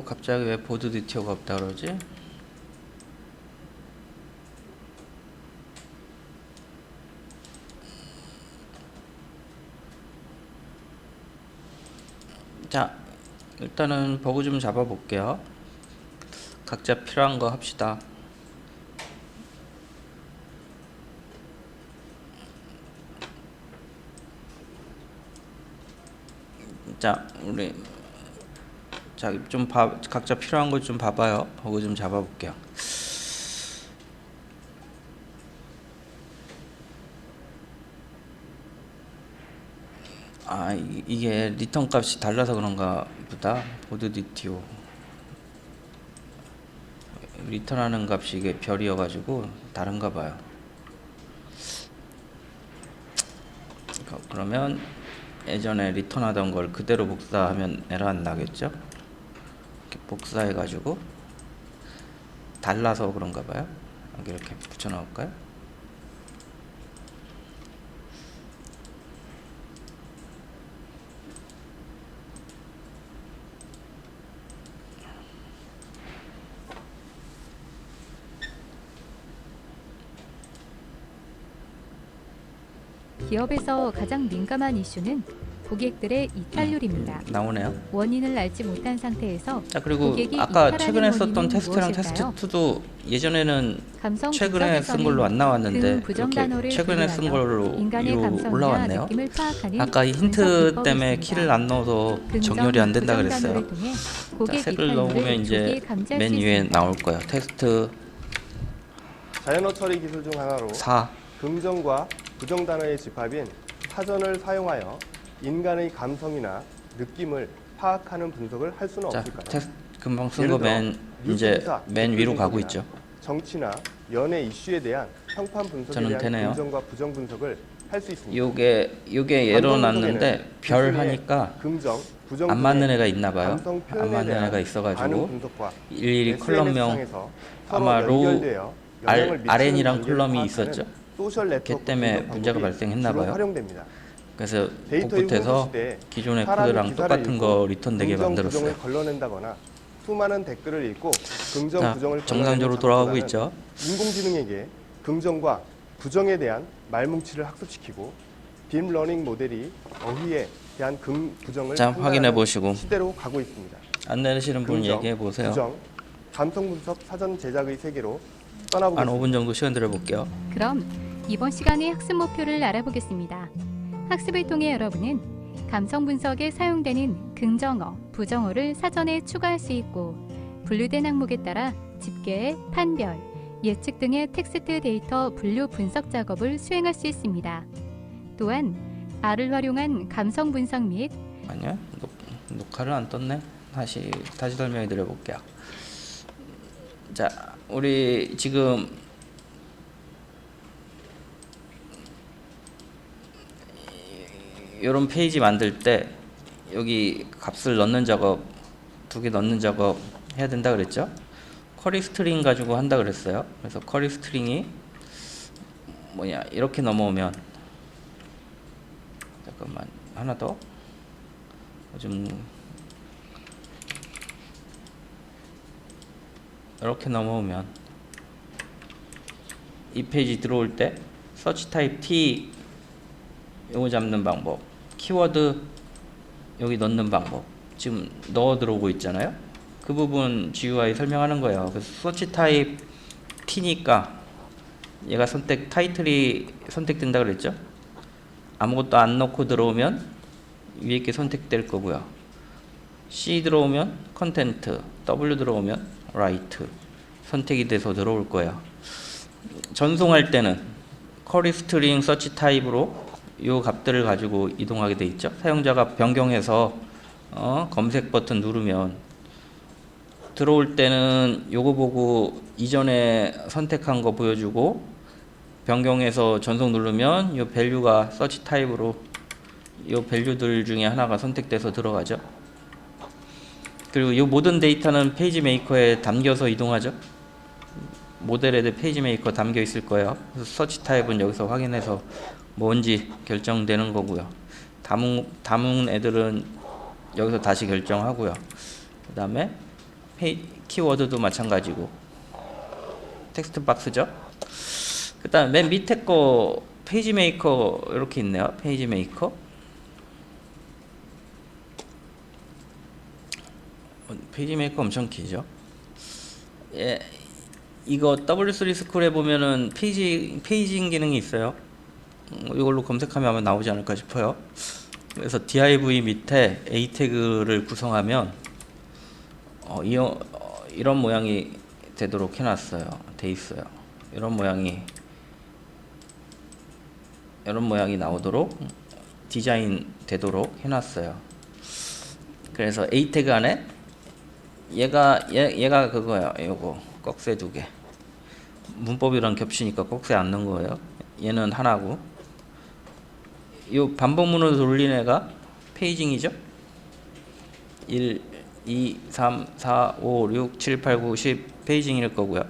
갑자기 왜 보드 디티어가 없다 그러지? 자, 일단은 버그 좀 잡아 볼게요. 각자 필요한 거 합시다. 자, 우리 좀 각자 필요한 거 좀 봐봐요. 버그 좀 잡아 볼게요. 이게 리턴 값이 달라서 그런가 보다. 보드 디티오 리턴하는 값이 이게 별이어 가지고 다른가 봐요. 그러면 예전에 리턴하던 걸 그대로 복사하면 에러 안 나겠죠? 이렇게 복사해 가지고 달라서 그런가 봐요. 여기 이렇게 붙여 넣을까요? 기업에서 가장 민감한 이슈는 고객들의 이탈률입니다. 나오네요. 원인을 알지 못한 상태에서 자, 그리고 고객이 아까 이탈하는 최근에 썼던 원인은 테스트랑 무엇일까요? 테스트 2도 예전에는 감성 최근에 쓴 분석에서는 걸로 안 나왔는데 부정 이렇게 단어를 최근에 쓴 분류하여 걸로 인간의 위로 감성이나 올라왔네요. 느낌을 파악하는 아까 이 힌트 분석 비법이 때문에 있습니다. 키를 안 넣어서 긍정, 정렬이 안 된다 부정 그랬어요. 단어를 통해 자, 고객 색을 이탈률을 넣으면 이제 조기에 감지할 맨 수 위에 있습니다. 나올 거예요. 테스트 자연어 처리 기술 중 하나로 4. 긍정과 부정 단어의 집합인 사전을 사용하여 인간의 감성이나 느낌을 파악하는 분석을 할 수는 자, 없을까요? 테스트 금방 쓴 예를 거 들어 맨 뉴스 이제 기사, 맨 댓글 위로 가고 분석이나 있죠. 정치나 연예 이슈에 대한 평판 분석에 저는 대한 되네요. 긍정과 부정 분석을 할 수 있습니다. 요게 예로 감성 났는데 분석에는 별 기술의 하니까 긍정, 부정 안 맞는 등의 애가 있나 봐요. 감성 표현에 안 맞는 대한 애가 있어가지고 반응 분석과 일일이 SNS 컬럼명 상에서 서로 아마 로 연결되어 영향을 미치는 RN이랑 관계를 컬럼이 파악하는 있었죠. 소셜 네트워크 걔 때문에 분석 문제가 방법이 발생했나 주로 봐요. 활용됩니다. 그래서 데이터의 복붙해서 홍보 시대에 기존의 사람이 코드랑 기사를 똑같은 읽고 거 리턴되게 긍정, 만들었어요. 부정을 걸러낸다거나 수많은 댓글을 읽고 긍정, 자, 부정을 정상적으로 걸러내는 돌아가고 작업보다는 있죠. 인공지능에게 긍정과 부정에 대한 말뭉치를 학습시키고 딥러닝 모델이 어휘에 대한 부정을 자, 판단하는 확인해 보시고 시대로 가고 있습니다. 안 내리시는 분 긍정, 얘기해 보세요. 부정, 감성 분석 사전 제작의 세계로 한 떠나보겠습니다. 5분 정도 시간 들여볼게요. 그럼 이번 시간의 학습 목표를 알아보겠습니다. 학습을 통해 여러분은 감성 분석에 사용되는 긍정어, 부정어를 사전에 추가할 수 있고 분류된 항목에 따라 집계, 판별, 예측 등의 텍스트 데이터 분류 분석 작업을 수행할 수 있습니다. 또한 R을 활용한 감성 분석 및 아니요, 녹화를 안 떴네. 다시 설명해 드려볼게요. 자, 우리 지금 이런 페이지 만들 때 여기 값을 넣는 작업 두 개 넣는 작업 해야 된다 그랬죠. 쿼리 스트링 가지고 한다 그랬어요. 그래서 쿼리 스트링이 뭐냐, 이렇게 넘어오면, 잠깐만 하나 더 좀, 이렇게 넘어오면 이 페이지 들어올 때 서치 타입 T 요거 잡는 방법, 키워드 여기 넣는 방법, 지금 넣어 들어오고 있잖아요. 그 부분 GUI 설명하는 거예요. 그래서 서치 타입 T니까 얘가 타이틀이 선택된다 그랬죠. 아무것도 안 넣고 들어오면 위에 게 선택될 거고요. C 들어오면 컨텐트, W 들어오면 라이트 선택이 돼서 들어올 거예요. 전송할 때는 쿼리 스트링 서치 타입으로 이 값들을 가지고 이동하게 돼 있죠. 사용자가 변경해서 검색 버튼 누르면 들어올 때는 요거 보고 이전에 선택한 거 보여주고, 변경해서 전송 누르면 이 밸류가 서치 타입으로 이 밸류들 중에 하나가 선택돼서 들어가죠. 그리고 이 모든 데이터는 페이지 메이커에 담겨서 이동하죠. 모델에 페이지 메이커 담겨 있을 거예요. 그래서 서치 타입은 여기서 확인해서 뭔지 결정되는 거고요. 담은 애들은 여기서 다시 결정하고요. 그 다음에 키워드도 마찬가지고, 텍스트 박스죠. 그 다음에 맨 밑에 거 페이지 메이커 이렇게 있네요. 페이지 메이커. 페이지 메이커 엄청 길죠. 예, 이거 W3 스쿨에 보면은 페이징 기능이 있어요. 이걸로 검색하면 아마 나오지 않을까 싶어요. 그래서 div 밑에 a 태그를 구성하면 이런 모양이 되도록 해놨어요. 돼 있어요. 이런 모양이 나오도록 디자인 되도록 해놨어요. 그래서 a 태그 안에 얘가 그거야. 요거 꺽쇠 두 개. 문법이랑 겹치니까 꺽쇠 안 넣은 거예요. 얘는 하나고, 요 반복문으로 돌린 애가 페이징이죠. 1, 2, 3, 4, 5, 6, 7, 8, 9, 10 페이징일 거고요.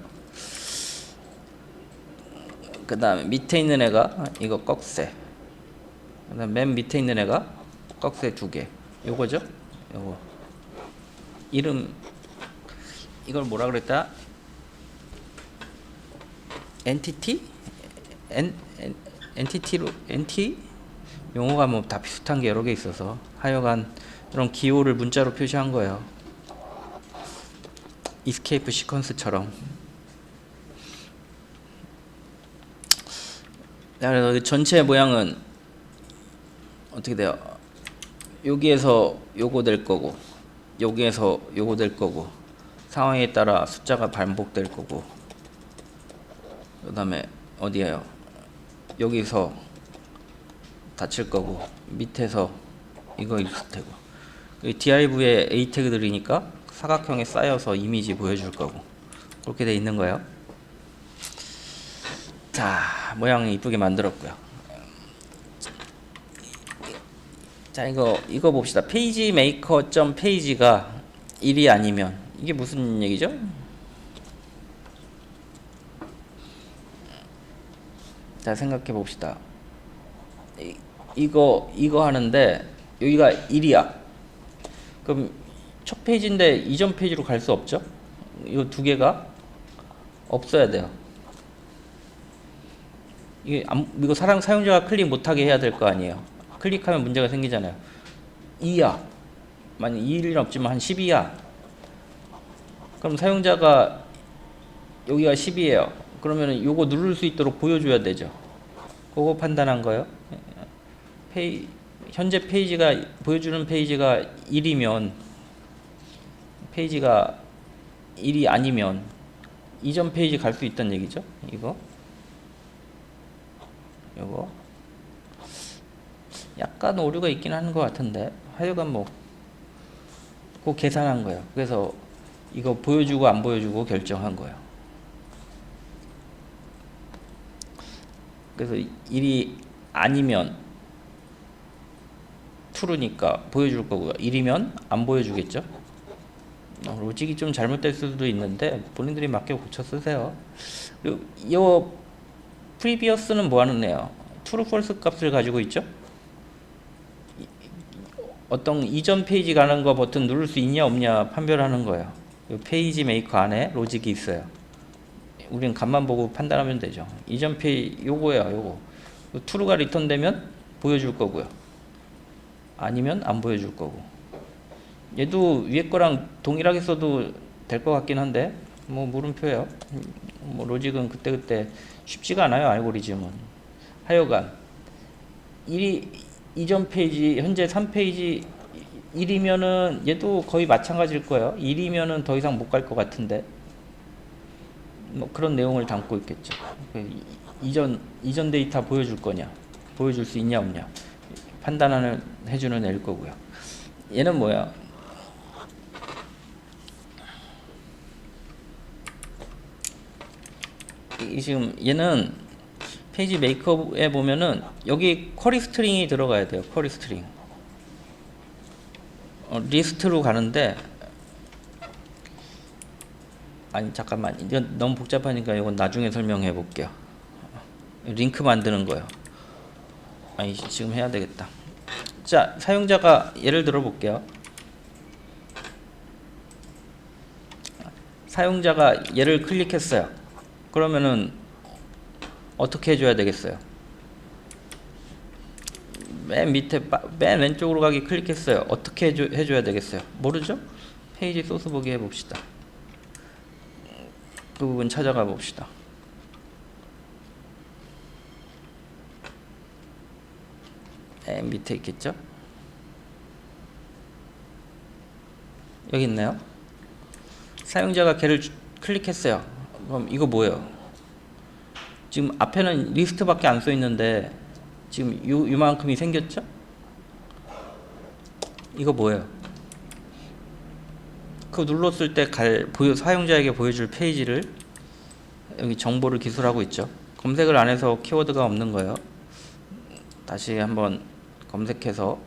그 다음에 밑에 있는 애가 이거 꺽쇠. 그 다음에 맨 밑에 있는 애가 꺽쇠 두 개. 요거죠. 요거 이름, 이걸 뭐라 그랬다? 엔티티? 엔티? 용어가 뭐 다 비슷한 게 여러 개 있어서 하여간 이런 기호를 문자로 표시한 거예요. 이스케이프 시퀀스처럼. 그래서 전체 모양은 어떻게 돼요? 여기에서 요거 될 거고, 여기에서 요거 될 거고, 상황에 따라 숫자가 반복될 거고, 그 다음에 어디에요? 여기서 닫힐 거고, 밑에서 이거 있을 테고, div에 a 태그들이니까 사각형에 쌓여서 이미지 보여줄 거고, 그렇게 돼 있는 거예요. 자, 모양 이쁘게 만들었고요. 자, 이거 봅시다. 페이지 메이커 점 페이지가 1이 아니면 이게 무슨 얘기죠? 자, 생각해 봅시다. 이거 하는데 여기가 1이야. 그럼 첫 페이지인데 이전 페이지로 갈 수 없죠? 이 두 개가 없어야 돼요. 이거 사용자가 클릭 못하게 해야 될 거 아니에요. 클릭하면 문제가 생기잖아요. 2야. 만약 2일은 없지만 한 10이야. 그럼 사용자가 여기가 10이에요. 그러면 요거 누를 수 있도록 보여줘야 되죠. 그거 판단한 거예요. 현재 페이지가 보여주는 페이지가 1이면, 페이지가 1이 아니면 이전 페이지 갈 수 있다는 얘기죠. 요거 약간 오류가 있긴 하는 것 같은데, 하여간 뭐 그거 계산한 거예요. 그래서 이거 보여주고 안 보여주고 결정한 거예요. 그래서 1이 아니면 true니까 보여줄 거고요. 1이면 안 보여주겠죠. 로직이 좀 잘못될 수도 있는데 본인들이 맞게 고쳐 쓰세요. 그리고 이 프리비어스는 뭐 하는 애요? true, false 값을 가지고 있죠. 어떤 이전 페이지 가는 거 버튼 누를 수 있냐 없냐 판별하는 거예요. 이 페이지 메이커 안에 로직이 있어요. 우리는 값만 보고 판단하면 되죠. 이전 페이지 요거야, 요거. true가 리턴되면 보여줄 거고요. 아니면 안 보여줄 거고. 얘도 위에 거랑 동일하게 써도 될 것 같긴 한데 뭐 물음표예요. 뭐 로직은 그때그때 쉽지가 않아요. 알고리즘은. 하여간 이전 페이지 현재 3페이지 1이면은 얘도 거의 마찬가지일 거예요. 1이면은 더 이상 못 갈 것 같은데 뭐 그런 내용을 담고 있겠죠. 이전 데이터 보여줄 거냐, 보여줄 수 있냐 없냐 판단하는 해주는 애일 거고요. 얘는 뭐야? 지금 얘는 페이지 메이커에 보면은 여기 쿼리 스트링이 들어가야 돼요. 쿼리 스트링. 리스트로 가는데 아니 잠깐만 이건 너무 복잡하니까 이건 나중에 설명해 볼게요. 링크 만드는 거예요. 아니 지금 해야 되겠다. 자, 사용자가 예를 들어 볼게요. 사용자가 얘를 클릭했어요. 그러면은 어떻게 해줘야 되겠어요? 맨 밑에 맨 왼쪽으로 가기 클릭했어요. 어떻게 해줘야 되겠어요? 모르죠? 페이지 소스 보기 해봅시다. 그 부분 찾아가 봅시다. 맨 밑에 있겠죠? 여기 있나요? 사용자가 걔를 클릭했어요. 그럼 이거 뭐예요? 지금 앞에는 리스트밖에 안 써 있는데 지금 요만큼이 생겼죠? 이거 뭐예요? 그거 눌렀을 때 사용자에게 보여줄 페이지를 여기 정보를 기술하고 있죠. 검색을 안 해서 키워드가 없는 거예요. 다시 한번 검색해서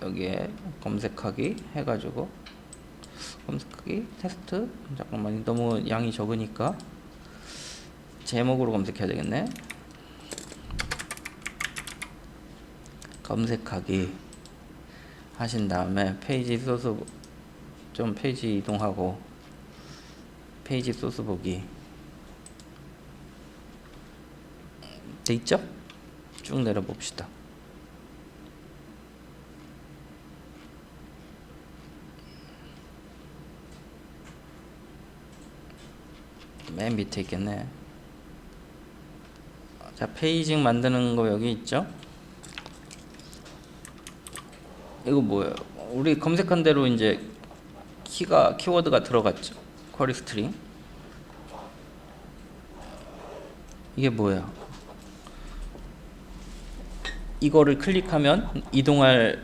여기에 검색하기 해가지고 검색하기 테스트 잠깐만 너무 양이 적으니까 제목으로 검색해야 되겠네. 검색하기 하신 다음에 페이지 소스 좀 페이지 이동하고 페이지 소스 보기 돼 있죠? 쭉 내려 봅시다. 맨 밑에 있겠네. 자, 페이징 만드는 거 여기 있죠? 이거 뭐예요? 우리 검색한 대로 이제 키워드가 들어갔죠? 쿼리 스트링. 이게 뭐예요? 이거를 클릭하면 이동하래요,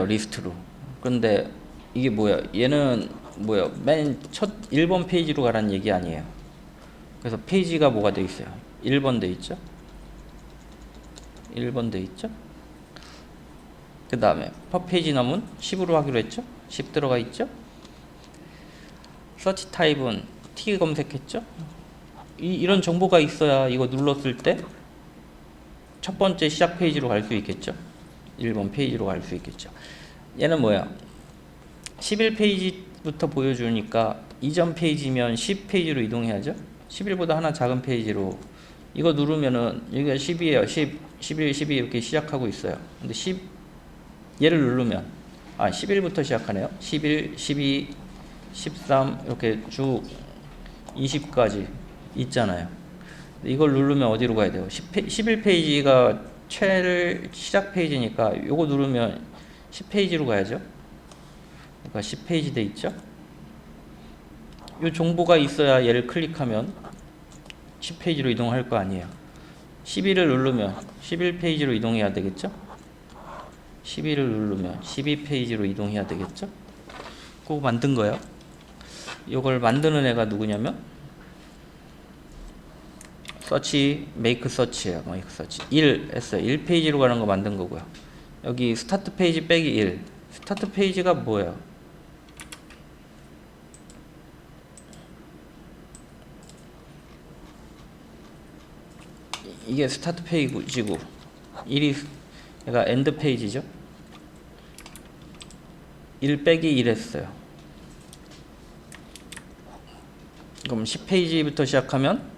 리스트로. 그런데 이게 뭐야? 얘는 뭐야? 맨 첫 1번 페이지로 가라는 얘기 아니에요. 그래서 페이지가 뭐가 돼 있어요? 1번 돼 있죠? 1번 돼 있죠? 그 다음에 퍼페이지 넘은 10으로 하기로 했죠? 10 들어가 있죠? 서치 타입은 T 검색했죠? 이런 정보가 있어야 이거 눌렀을 때 첫 번째 시작 페이지로 갈 수 있겠죠? 1번 페이지로 갈 수 있겠죠? 얘는 뭐야? 11페이지부터 보여주니까 이전 페이지면 10페이지로 이동해야죠? 11보다 하나 작은 페이지로 이거 누르면은 여기가 10이에요. 10, 11, 12 이렇게 시작하고 있어요. 근데 10 얘를 누르면 11부터 시작하네요. 11, 12, 13 이렇게 쭉 20까지 있잖아요. 이걸 누르면 어디로 가야 돼요? 11페이지가 시작 페이지니까 요거 누르면 10페이지로 가야죠. 그러니까 10페이지 돼 있죠. 요 정보가 있어야 얘를 클릭하면 10페이지로 이동할 거 아니에요. 11을 누르면 11페이지로 이동해야 되겠죠. 12를 누르면 12페이지로 이동해야 되겠죠. 그거 만든 거예요. 이걸 만드는 애가 누구냐면 서치, 메이크 서치예요. 메이크 서치 1 했어요. 1페이지로 가는 거 만든 거고요. 여기 스타트 페이지 빼기 1 스타트 페이지가 뭐예요? 이게 스타트 페이지고 1이 얘가 엔드 페이지죠. 1 빼기 1 했어요. 그럼 10페이지부터 시작하면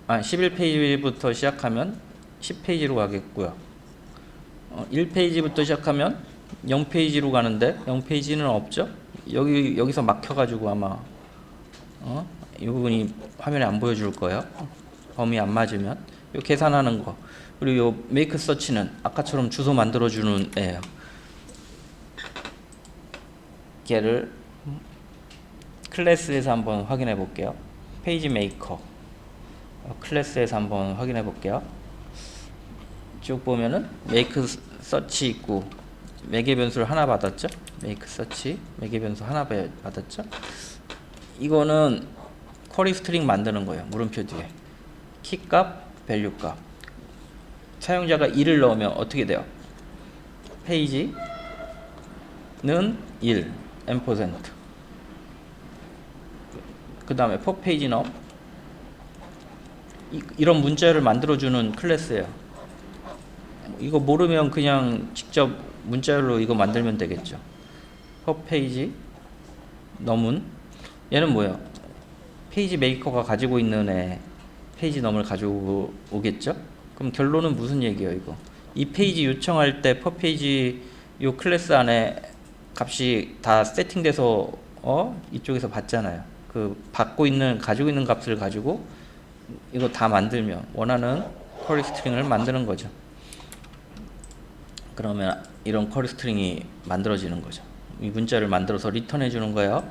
11페이지부터 시작하면 10페이지로 가겠고요. 1페이지부터 시작하면 0페이지로 가는데 0페이지는 없죠? 여기서 막혀가지고 아마 이 부분이 화면에 안 보여줄 거예요. 범위 안 맞으면 요 계산하는 거, 그리고 요 메이크 서치는 아까처럼 주소 만들어주는 애예요. 걔를 클래스에서 한번 확인해 볼게요. 페이지 메이커 클래스에서 한번 확인해 볼게요. 쭉 보면은 메이크 서치 있고 매개 변수를 하나 받았죠. 메이크 서치 매개 변수 하나 받았죠. 이거는 쿼리 스트링 만드는 거예요. 물음표 뒤에 키값, 밸류값. 사용자가 1을 넣으면 어떻게 돼요? 페이지는 1 n%. 그 다음에 for page num 이런 문자열을 만들어주는 클래스예요. 이거 모르면 그냥 직접 문자열로 이거 만들면 되겠죠. for page num은 얘는 뭐예요? 페이지 메이커가 가지고 있는 애 페이지 넘을 가지고 오겠죠? 그럼 결론은 무슨 얘기예요, 이거? 이 페이지 요청할 때 per 페이지 요 클래스 안에 값이 다 세팅돼서 이쪽에서 받잖아요. 그 가지고 있는 값을 가지고 이거 다 만들면 원하는 쿼리 스트링을 만드는 거죠. 그러면 이런 쿼리 스트링이 만들어지는 거죠. 이 문자를 만들어서 리턴해 주는 거예요.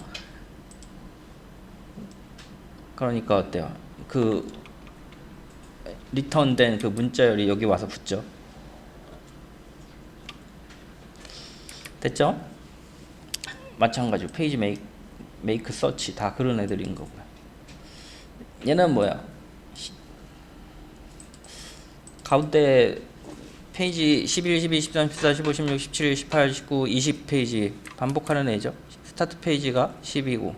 그러니까 어때요? 그 리턴된 그 문자열이 여기 와서 붙죠. 됐죠? 마찬가지로 페이지 메이크 서치 다 그런 애들인 거고요. 얘는 뭐야? 가운데 페이지 11, 12, 13, 14, 15, 16, 17, 18, 19, 20 페이지 반복하는 애죠. 스타트 페이지가 10이고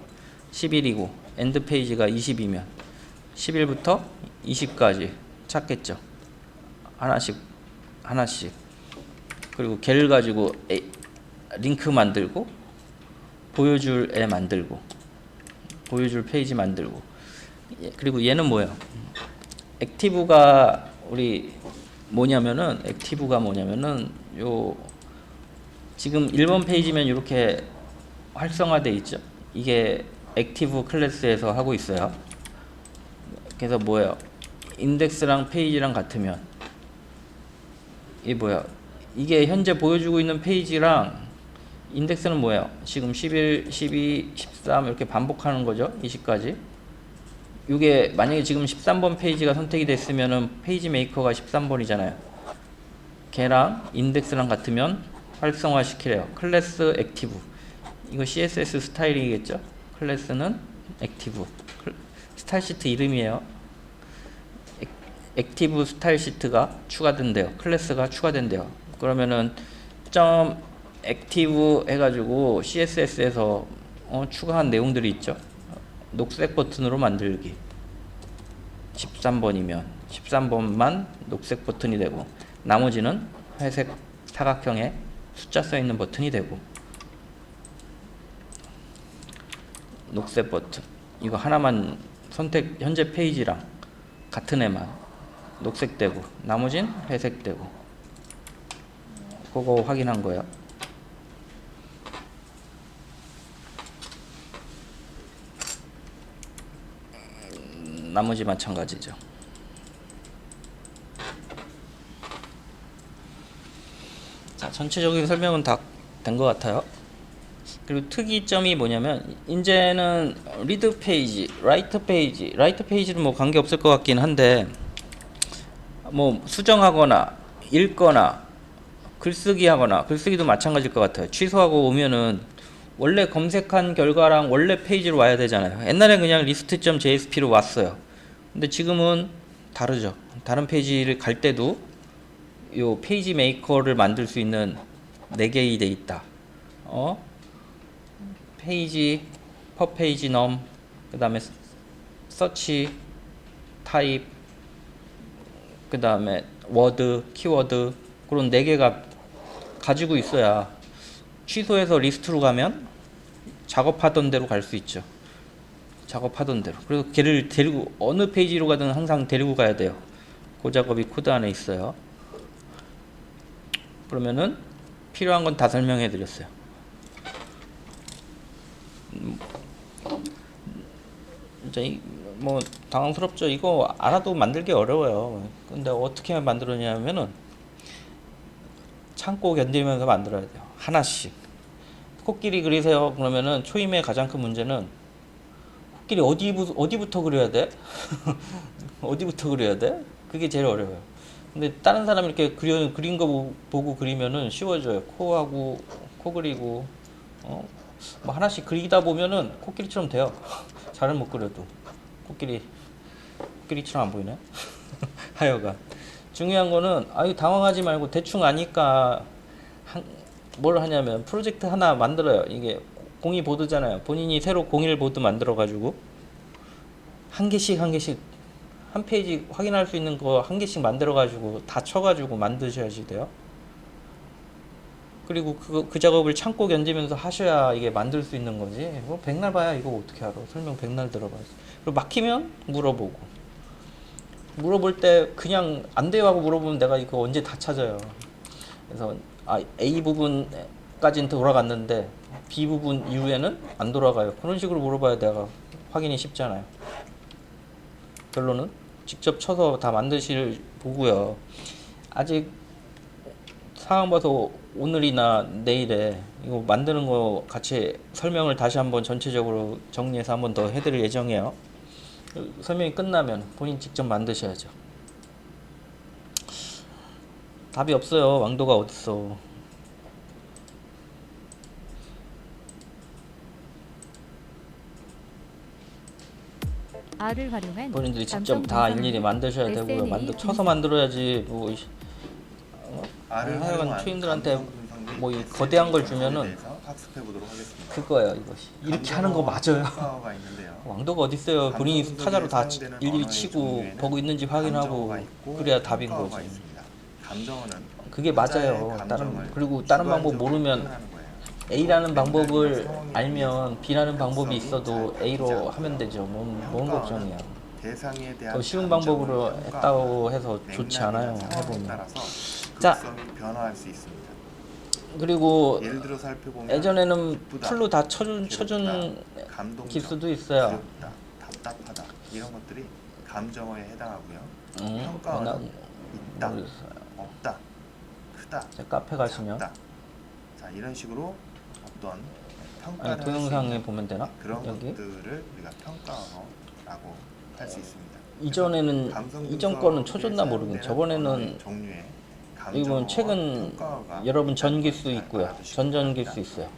11이고 엔드 페이지가 20이면 11부터 20까지 찾겠죠. 하나씩. 그리고 걔를 가지고 링크 만들고 보여줄 애 만들고 보여줄 페이지 만들고. 그리고 얘는 뭐예요? 액티브가 뭐냐면은 요 지금 1번 페이지면 이렇게 활성화돼 있죠. 이게 액티브 클래스에서 하고 있어요. 그래서 뭐예요? 인덱스랑 페이지랑 같으면 이게 현재 보여주고 있는 페이지랑 인덱스는 뭐예요? 지금 11, 12, 13 이렇게 반복하는 거죠. 20까지. 이게 만약에 지금 13번 페이지가 선택이 됐으면은 페이지 메이커가 13번이잖아요. 걔랑 인덱스랑 같으면 활성화 시키래요. 클래스 액티브. 이거 CSS 스타일이겠죠? 클래스는 액티브. 스타일 시트 이름이에요. 액티브 스타일 시트가 추가된대요. 클래스가 추가된대요. 그러면은 점 액티브 해가지고 CSS에서 추가한 내용들이 있죠. 녹색 버튼으로 만들기. 13번이면 13번만 녹색 버튼이 되고 나머지는 회색 사각형에 숫자 써 있는 버튼이 되고. 녹색 버튼 이거 하나만 선택, 현재 페이지랑 같은 애만 녹색 되고 나머진 회색 되고. 그거 확인한 거예요. 나머지 마찬가지죠. 자, 전체적인 설명은 다 된 것 같아요. 그리고 특이점이 뭐냐면 이제는 리드 페이지, 라이트 페이지는 뭐 관계 없을 것 같긴 한데 뭐 수정하거나 읽거나 글쓰기 하거나, 글쓰기도 마찬가지일 것 같아요. 취소하고 오면은 원래 검색한 결과랑 원래 페이지로 와야 되잖아요. 옛날에 그냥 list.jsp로 왔어요. 근데 지금은 다르죠. 다른 페이지를 갈 때도 요 페이지 메이커를 만들 수 있는 4개의 돼 있다. 페이지, 퍼 페이지 넘, 그 다음에 서치, 타입, 그 다음에 워드, 키워드, 그런 4개가 가지고 있어야 취소해서 리스트로 가면 작업하던 대로 갈 수 있죠. 작업하던 대로. 그래서 걔를 데리고 어느 페이지로 가든 항상 데리고 가야 돼요. 그 작업이 코드 안에 있어요. 그러면은 필요한 건 다 설명해 드렸어요. 이제 뭐 당황스럽죠. 이거 알아도 만들기 어려워요. 근데 어떻게 만들었냐면은 참고 견디면서 만들어야 돼요. 하나씩. 코끼리 그리세요. 그러면은 초임의 가장 큰 문제는 코끼리 어디부터 그려야 돼? 어디부터 그려야 돼? 그게 제일 어려워요. 근데 다른 사람이 이렇게 그린 거 보고 그리면은 쉬워져요. 코하고 코 그리고 뭐 하나씩 그리다 보면은 코끼리처럼 돼요. 잘은 못 그려도 코끼리처럼 안 보이네. 하여간 중요한 거는 당황하지 말고 대충 아니까 뭘 하냐면 프로젝트 하나 만들어요. 이게 공이 보드잖아요. 본인이 새로 공일 보드 만들어 가지고 한 개씩 한 페이지 확인할 수 있는 거 한 개씩 만들어 가지고 다 쳐 가지고 만드셔야지 돼요. 그리고 그 작업을 참고 견디면서 하셔야 이게 만들 수 있는 거지. 뭐 백날 봐야 이거 어떻게 알아. 설명 백날 들어봐야지. 그리고 막히면 물어볼 때 그냥 안 돼요 하고 물어보면 내가 이거 언제 다 찾아요. 그래서 A 부분까지는 돌아갔는데 B 부분 이후에는 안 돌아가요. 그런 식으로 물어봐야 내가 확인이 쉽잖아요. 결론은 직접 쳐서 다 만드실 보고요. 아직 상황 봐서 오늘이나 내일에 이거 만드는 거 같이 설명을 다시 한번 전체적으로 정리해서 한번 더 해드릴 예정이에요. 설명이 끝나면 본인 직접 만드셔야죠. 답이 없어요. 왕도가 어딨어. R을 활용한 본인들이 직접 감성 다 분석 일일이 만드셔야 및 되고요. SNA 쳐서 만들어야지 뭐 R을 하여간 활용한 초임들한테 감성 분석 및 뭐 이 SNA 거대한 걸 기술에 주면은 대해서 학습해 보도록 하겠습니다. 그거예요. 이것이 이렇게 하는 거 맞아요. 평가어가 있는데요. 왕도가 어딨어요. 본인이 감정 타자로 다 분석에 사용되는 일일이 언어의 치고 종류에는 버그 있는지 확인하고 감정어가 있고 그래야 답인 평가어가 거지. 있습니다. 감정어는 그게 타자의 맞아요. 감정을 그리고 다른 방법 주관적으로 모르면 표현하는 거예요. A라는 방법을 상황에 알면 B라는 방법이 특성이 있어도 잘 A로 바뀌지 하면 되죠. 뭔 평가어는 걱정이야. 대상에 대한 더 쉬운 감정을 방법으로 평가하는 했다고 해서 좋지 맥락이나 않아요. 상황에 해보면. 따라서 자. 극성이 변화할 수 있습니다. 그리고 예를 들어 살펴보면 예전에는 기쁘다, 풀로 다 쳐준 감동적, 기수도 있어요. 귀엽다, 답답하다 이런 것들이 감정어에 해당하고요. 맨날 평가어는 있다, 모르겠어요. 없다, 크다, 제 카페 가시면 작다. 자 이런 식으로 어떤 평가를 아니, 할수 동영상에 있는 보면 되나? 그런 여기 것들을 우리가 평가어라고 할 수 있습니다. 이전에는 감성 이전 거는 분석에 쳐줬나 모르겠네. 사용되는 저번에는 언어의 종류에 이건 감정어와 최근 평가어가 여러분 있다는 전기수 걸 있고요. 알아두시기 전전기수 바랍니다. 있어요.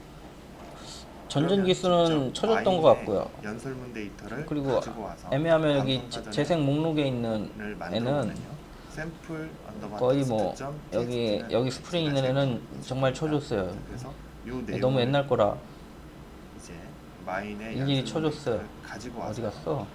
그러면 전전기수는 직접 쳐줬던 것 마인의 같고요. 연설문 데이터를 그리고 가지고 와서 애매하면 여기 감성 재생 목록에 있는 사전을 애는 만들어보면요. 샘플 언더바 거의 뭐 텍스트 점 여기 txt는 스프링 있는 애는 정말 쳐줬어요. 그래서 요 너무 내용을 옛날 거라 이제 마인의 일일이 연설문 쳐줬어요. 데이터를 가지고 와서 어디 갔어?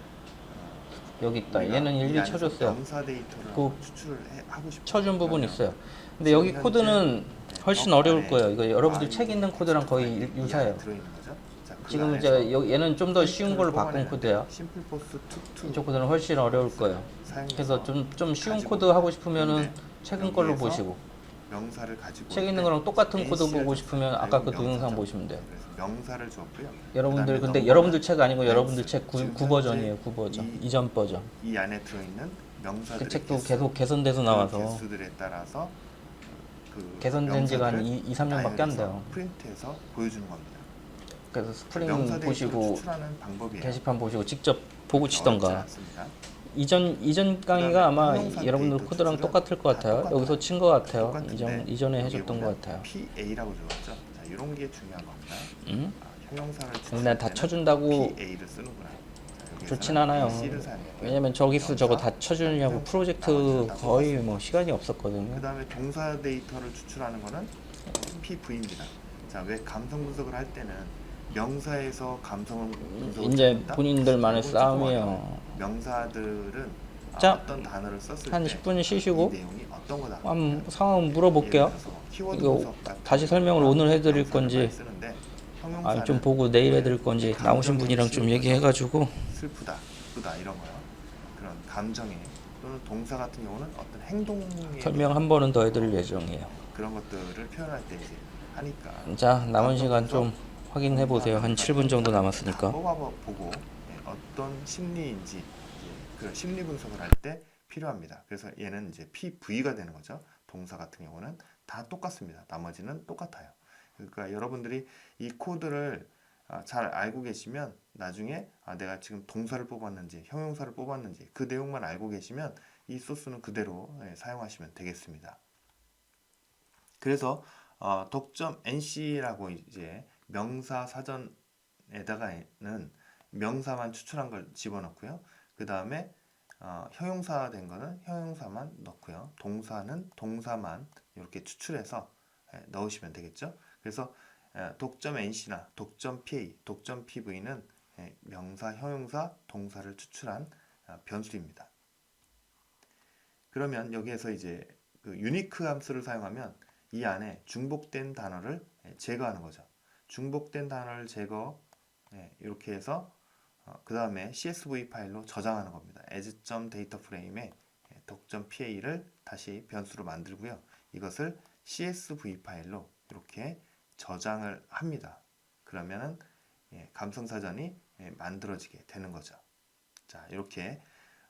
여기 있다. 우리가 얘는 이 일일이 안에서 쳐줬어요. 명사 데이터를 그 추출을 하고 싶어요. 쳐준 부분 그러면 있어요. 근데 여기 지금 코드는 현재 훨씬 법 어려울 안에 거예요. 이거 여러분들 마인의 책 있는 코드랑 거의 텍스트가 이 유사해요. 안에 들어있는 거죠. 자, 그 지금 안에서 이제 얘는 좀 더 쉬운 걸로 바꾼 뽑아내는데 코드예요. 심플 포스 툭툭 이쪽 코드는 훨씬 어려울 거예요. 그래서 좀 쉬운 가지고 코드 하고 싶으면은 있는데 최근 걸로 여기에서 보시고 명사를 가지고 책 올 있는 때 거랑 똑같은 코드 AC를 보고 싶으면 아까 그 명사죠. 동영상 보시면 돼요. 그래서 명사를 주었고요. 여러분들 그다음에 근데 넘버는 여러분들 책 아니고 랭스. 여러분들 책 지금 9버전이에요. 현재 9버전. 이전 버전. 이 안에 들어있는 명사들의 그 책도 개수, 계속 개선돼서 그 나와서 개수들에 따라서 그 개선된 지가 한 명사들을 2, 3년밖에 안 다이어리에서 돼요. 프린트해서 보여주는 겁니다. 그래서 스프링 명사 데이터를 보시고 추출하는 방법이에요. 게시판 보시고 직접 보고 어렵지 치던가. 않습니다. 이전 강의가 그다음에 아마 형용사 여러분들 데이터 코드랑 추출은 똑같을 것 다 같아요. 똑같아요. 여기서 친 것 같아요. 똑같은데 이전에 여기 해줬던 것 보면 같아요. PA라고 적었죠. 자, 이런 게 중요한 겁니다. 응? 형용사를 근데 다 쳐준다고 PA를 쓰는구나. 자, 여기서는 좋진 않아요. C를 사용해요. 왜냐면 저기서 저거 다 명사, 쳐주느냐고 프로젝트 나머지는 다 거의 똑같습니다. 뭐 시간이 없었거든요. 그다음에 동사 데이터를 추출하는 거는 PV입니다. 자, 왜 감성 분석을 할 때는 명사에서 감성 분석을 이제 해본다? 본인들만의 이건 조금 어려워요. 싸움이에요. 명사들은 자, 어떤 단어를 썼을 한 때 10분 이 쉬시고 내용이 어떤 거다. 한번 상황 물어볼게요. 예를 들어서 키워드 이거 분석 같은 다시 설명을 경우가 오늘 해드릴 명사를 건지 많이 쓰는데 형용사는 좀 보고 내일 해드릴 건지 나오신 감정에 분이랑 좀 씌우는 얘기해가지고 슬프다, 기쁘다 이런 거요. 그런 감정에 또는 동사 같은 경우는 어떤 행동에 설명 한 번은 더 해드릴 예정이에요. 그런 것들을 표현할 때 이제 하니까. 자, 남은 감정 시간 분석, 좀 확인해 보세요. 한 7분 정도 남았으니까. 뽑아보고 어떤 심리인지 이제 그 심리 분석을 할 때 필요합니다. 그래서 얘는 이제 PV가 되는 거죠. 동사 같은 경우는 다 똑같습니다. 나머지는 똑같아요. 그러니까 여러분들이 이 코드를 잘 알고 계시면 나중에 내가 지금 동사를 뽑았는지 형용사를 뽑았는지 그 내용만 알고 계시면 이 소스는 그대로 사용하시면 되겠습니다. 그래서 독점 NC라고 이제 명사 사전에다가는 명사만 추출한 걸 집어넣고요. 그 다음에 형용사 된 거는 형용사만 넣고요. 동사는 동사만 이렇게 추출해서 넣으시면 되겠죠. 그래서 독점 NC나 독점 PA, 독점 PV는 명사, 형용사, 동사를 추출한 변수입니다. 그러면 여기에서 이제 그 유니크 함수를 사용하면 이 안에 중복된 단어를 제거하는 거죠. 중복된 단어를 제거 이렇게 해서 그 다음에 CSV 파일로 저장하는 겁니다. as.dataframe에 독점.pa를 다시 변수로 만들고요. 이것을 CSV 파일로 이렇게 저장을 합니다. 그러면은 감성사전이 만들어지게 되는 거죠. 자, 이렇게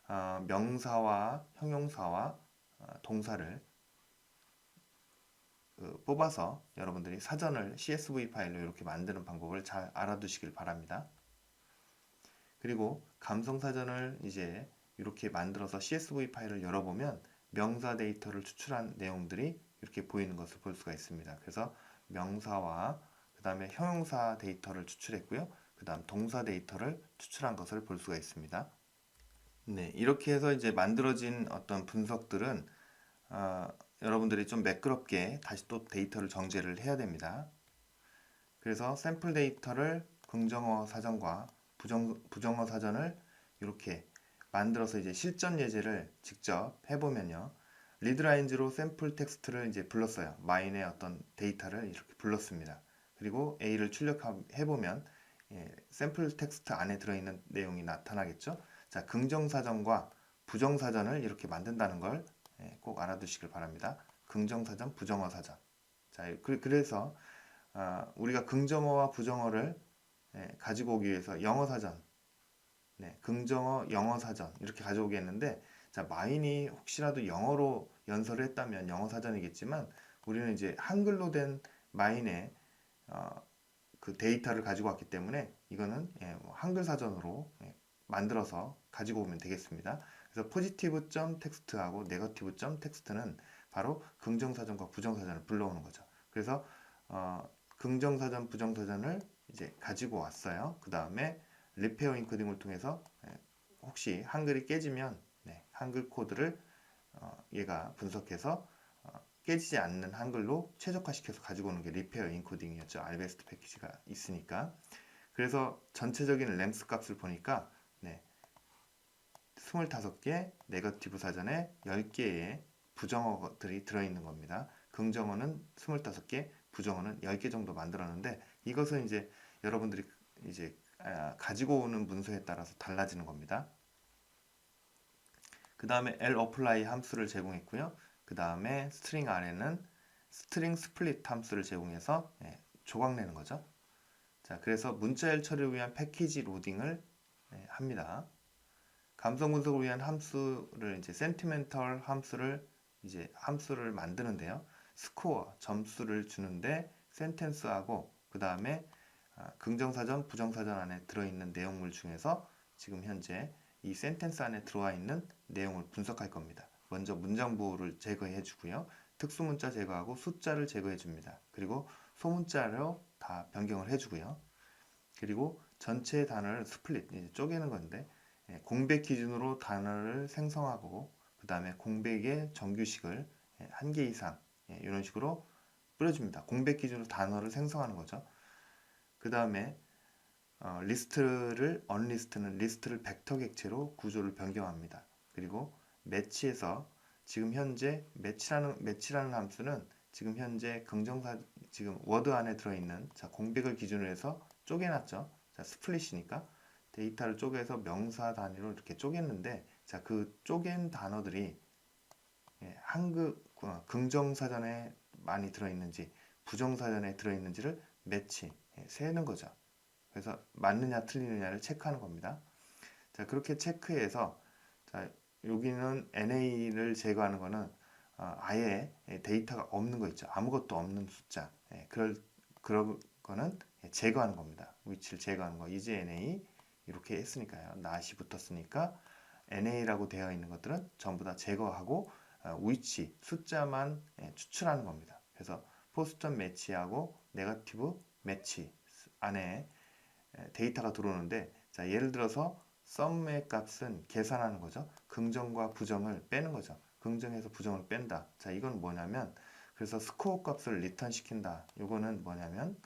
명사와 형용사와 동사를 뽑아서 여러분들이 사전을 CSV 파일로 이렇게 만드는 방법을 잘 알아두시길 바랍니다. 그리고 감성사전을 이제 이렇게 만들어서 CSV 파일을 열어보면 명사 데이터를 추출한 내용들이 이렇게 보이는 것을 볼 수가 있습니다. 그래서 명사와 그 다음에 형용사 데이터를 추출했고요. 그 다음 동사 데이터를 추출한 것을 볼 수가 있습니다. 네, 이렇게 해서 이제 만들어진 어떤 분석들은 여러분들이 좀 매끄럽게 다시 또 데이터를 정제를 해야 됩니다. 그래서 샘플 데이터를 긍정어 사전과 부정어 사전을 이렇게 만들어서 이제 실전 예제를 직접 해보면요. 리드라인즈로 샘플 텍스트를 이제 불렀어요. 마인의 어떤 데이터를 이렇게 불렀습니다. 그리고 A를 출력해보면 샘플 텍스트 안에 들어있는 내용이 나타나겠죠. 자, 긍정사전과 부정사전을 이렇게 만든다는 걸 꼭 알아두시길 바랍니다. 긍정사전, 부정어사전. 자, 그래서 우리가 긍정어와 부정어를 가지고 오기 위해서 영어사전, 긍정어, 영어사전 이렇게 가져오게 했는데, 자, 마인이 혹시라도 영어로 연설을 했다면 영어사전이겠지만 우리는 이제 한글로 된 마인의 그 데이터를 가지고 왔기 때문에 이거는 한글 사전으로 만들어서 가지고 오면 되겠습니다. 그래서 포지티브 점 텍스트하고 네거티브 점 텍스트는 바로 긍정사전과 부정사전을 불러오는 거죠. 그래서 긍정사전, 부정사전을 이제 가지고 왔어요. 그 다음에 리페어 인코딩을 통해서 혹시 한글이 깨지면 한글 코드를 얘가 분석해서 깨지지 않는 한글로 최적화시켜서 가지고 오는 게 리페어 인코딩이었죠. 알베스트 패키지가 있으니까. 그래서 전체적인 램스 값을 보니까 25개 네거티브 사전에 10개의 부정어들이 들어있는 겁니다. 긍정어는 25개, 부정어는 10개 정도 만들었는데 이것은 이제 여러분들이 이제 가지고 오는 문서에 따라서 달라지는 겁니다. 그 다음에 lapply 함수를 제공했고요. 그 다음에 스트링 아래는 스트링 스플릿 함수를 제공해서 조각내는 거죠. 자, 그래서 문자열 처리를 위한 패키지 로딩을 합니다. 감성 분석을 위한 함수를 이제 센티멘털 함수를 만드는데요. 스코어 점수를 주는데 센텐스하고 그 다음에 긍정사전, 부정사전 안에 들어있는 내용물 중에서 지금 현재 이 센텐스 안에 들어와 있는 내용을 분석할 겁니다. 먼저 문장부호를 제거해 주고요. 특수문자 제거하고 숫자를 제거해 줍니다. 그리고 소문자로 다 변경을 해 주고요. 그리고 전체 단어를 스플릿, 이제 쪼개는 건데 공백 기준으로 단어를 생성하고 그 다음에 공백의 정규식을 1개 이상 이런 식으로 뿌려줍니다. 공백 기준으로 단어를 생성하는 거죠. 그 다음에 리스트를 언리스트는 리스트를 벡터 객체로 구조를 변경합니다. 그리고 매치에서 지금 현재 매치라는 함수는 지금 현재 지금 워드 안에 들어있는 공백을 기준으로 해서 쪼개놨죠. 스플릿이니까 데이터를 쪼개서 명사 단위로 이렇게 쪼갰는데 그 쪼갠 단어들이 긍정사전에 많이 들어있는지 부정사전에 들어있는지를 매치 세는 거죠. 그래서 맞느냐 틀리느냐를 체크하는 겁니다. 그렇게 체크해서 여기는 NA를 제거하는 거는 아예 데이터가 없는 거 있죠. 아무것도 없는 숫자. 그런 거는 제거하는 겁니다. 위치를 제거하는 거. 이제 NA 이렇게 했으니까요. not이 붙었으니까 NA라고 되어 있는 것들은 전부 다 제거하고 위치, 숫자만 추출하는 겁니다. 그래서 포스턴 매치하고 네거티브 매치 안에 데이터가 들어오는데 예를 들어서 썸의 값은 계산하는 거죠. 긍정과 부정을 빼는 거죠. 긍정에서 부정을 뺀다. 이건 뭐냐면 그래서 스코어 값을 리턴 시킨다. 이거는 뭐냐면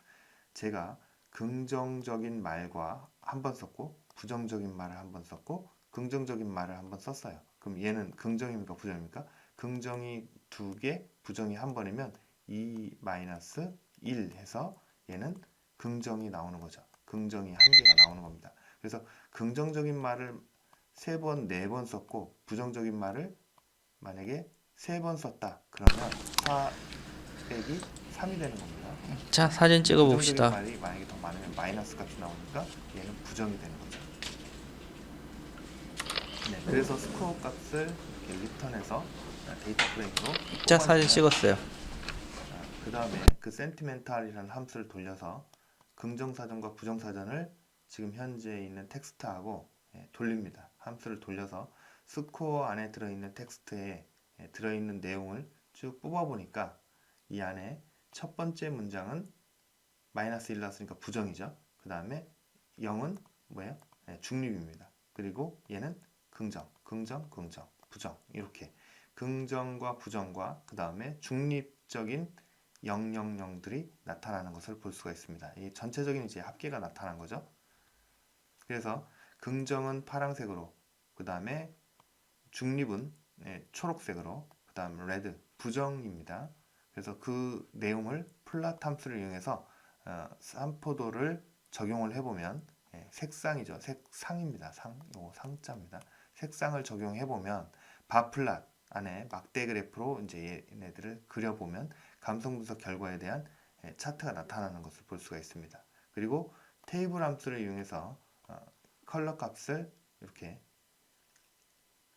제가 긍정적인 말과 한 번 썼고 부정적인 말을 한 번 썼고 긍정적인 말을 한 번 썼어요. 그럼 얘는 긍정입니까 부정입니까? 긍정이 2개, 부정이 한 번이면 2-1 해서 얘는 긍정이 나오는 거죠. 긍정이 1개가 나오는 겁니다. 그래서 긍정적인 말을 3번, 4번 썼고 부정적인 말을 만약에 3번 썼다. 그러면 4 빼기 3이 되는 겁니다. 자, 사진 찍어 부정적인 봅시다. 말이 만약에 더 많으면 마이너스 값이 나오니까 얘는 부정이 되는 거죠. 그래서 스코어 값을 이렇게 리턴해서 데이터 프레임으로 자, 사진 찍었어요. 그 다음에 그 센티멘탈이라는 함수를 돌려서 긍정사전과 부정사전을 지금 현재 있는 텍스트하고 돌립니다. 함수를 돌려서 스코어 안에 들어있는 텍스트에 들어있는 내용을 쭉 뽑아보니까 이 안에 첫 번째 문장은 마이너스 1 나왔으니까 부정이죠. 그 다음에 0은 뭐예요? 중립입니다. 그리고 얘는 긍정, 부정 이렇게 긍정과 부정과 그 다음에 중립적인 000들이 나타나는 것을 볼 수가 있습니다. 이 전체적인 이제 합계가 나타난 거죠. 그래서 긍정은 파란색으로, 그 다음에 중립은 초록색으로, 그 다음 레드 부정입니다. 그래서 그 내용을 플랫 함수를 이용해서 산포도를 적용을 해보면 색상이죠. 색상입니다. 요거 상자입니다. 색상을 적용해보면 바플랫 안에 막대 그래프로 이제 얘네들을 그려보면 감성 분석 결과에 대한 차트가 나타나는 것을 볼 수가 있습니다. 그리고 테이블 함수를 이용해서 컬러 값을 이렇게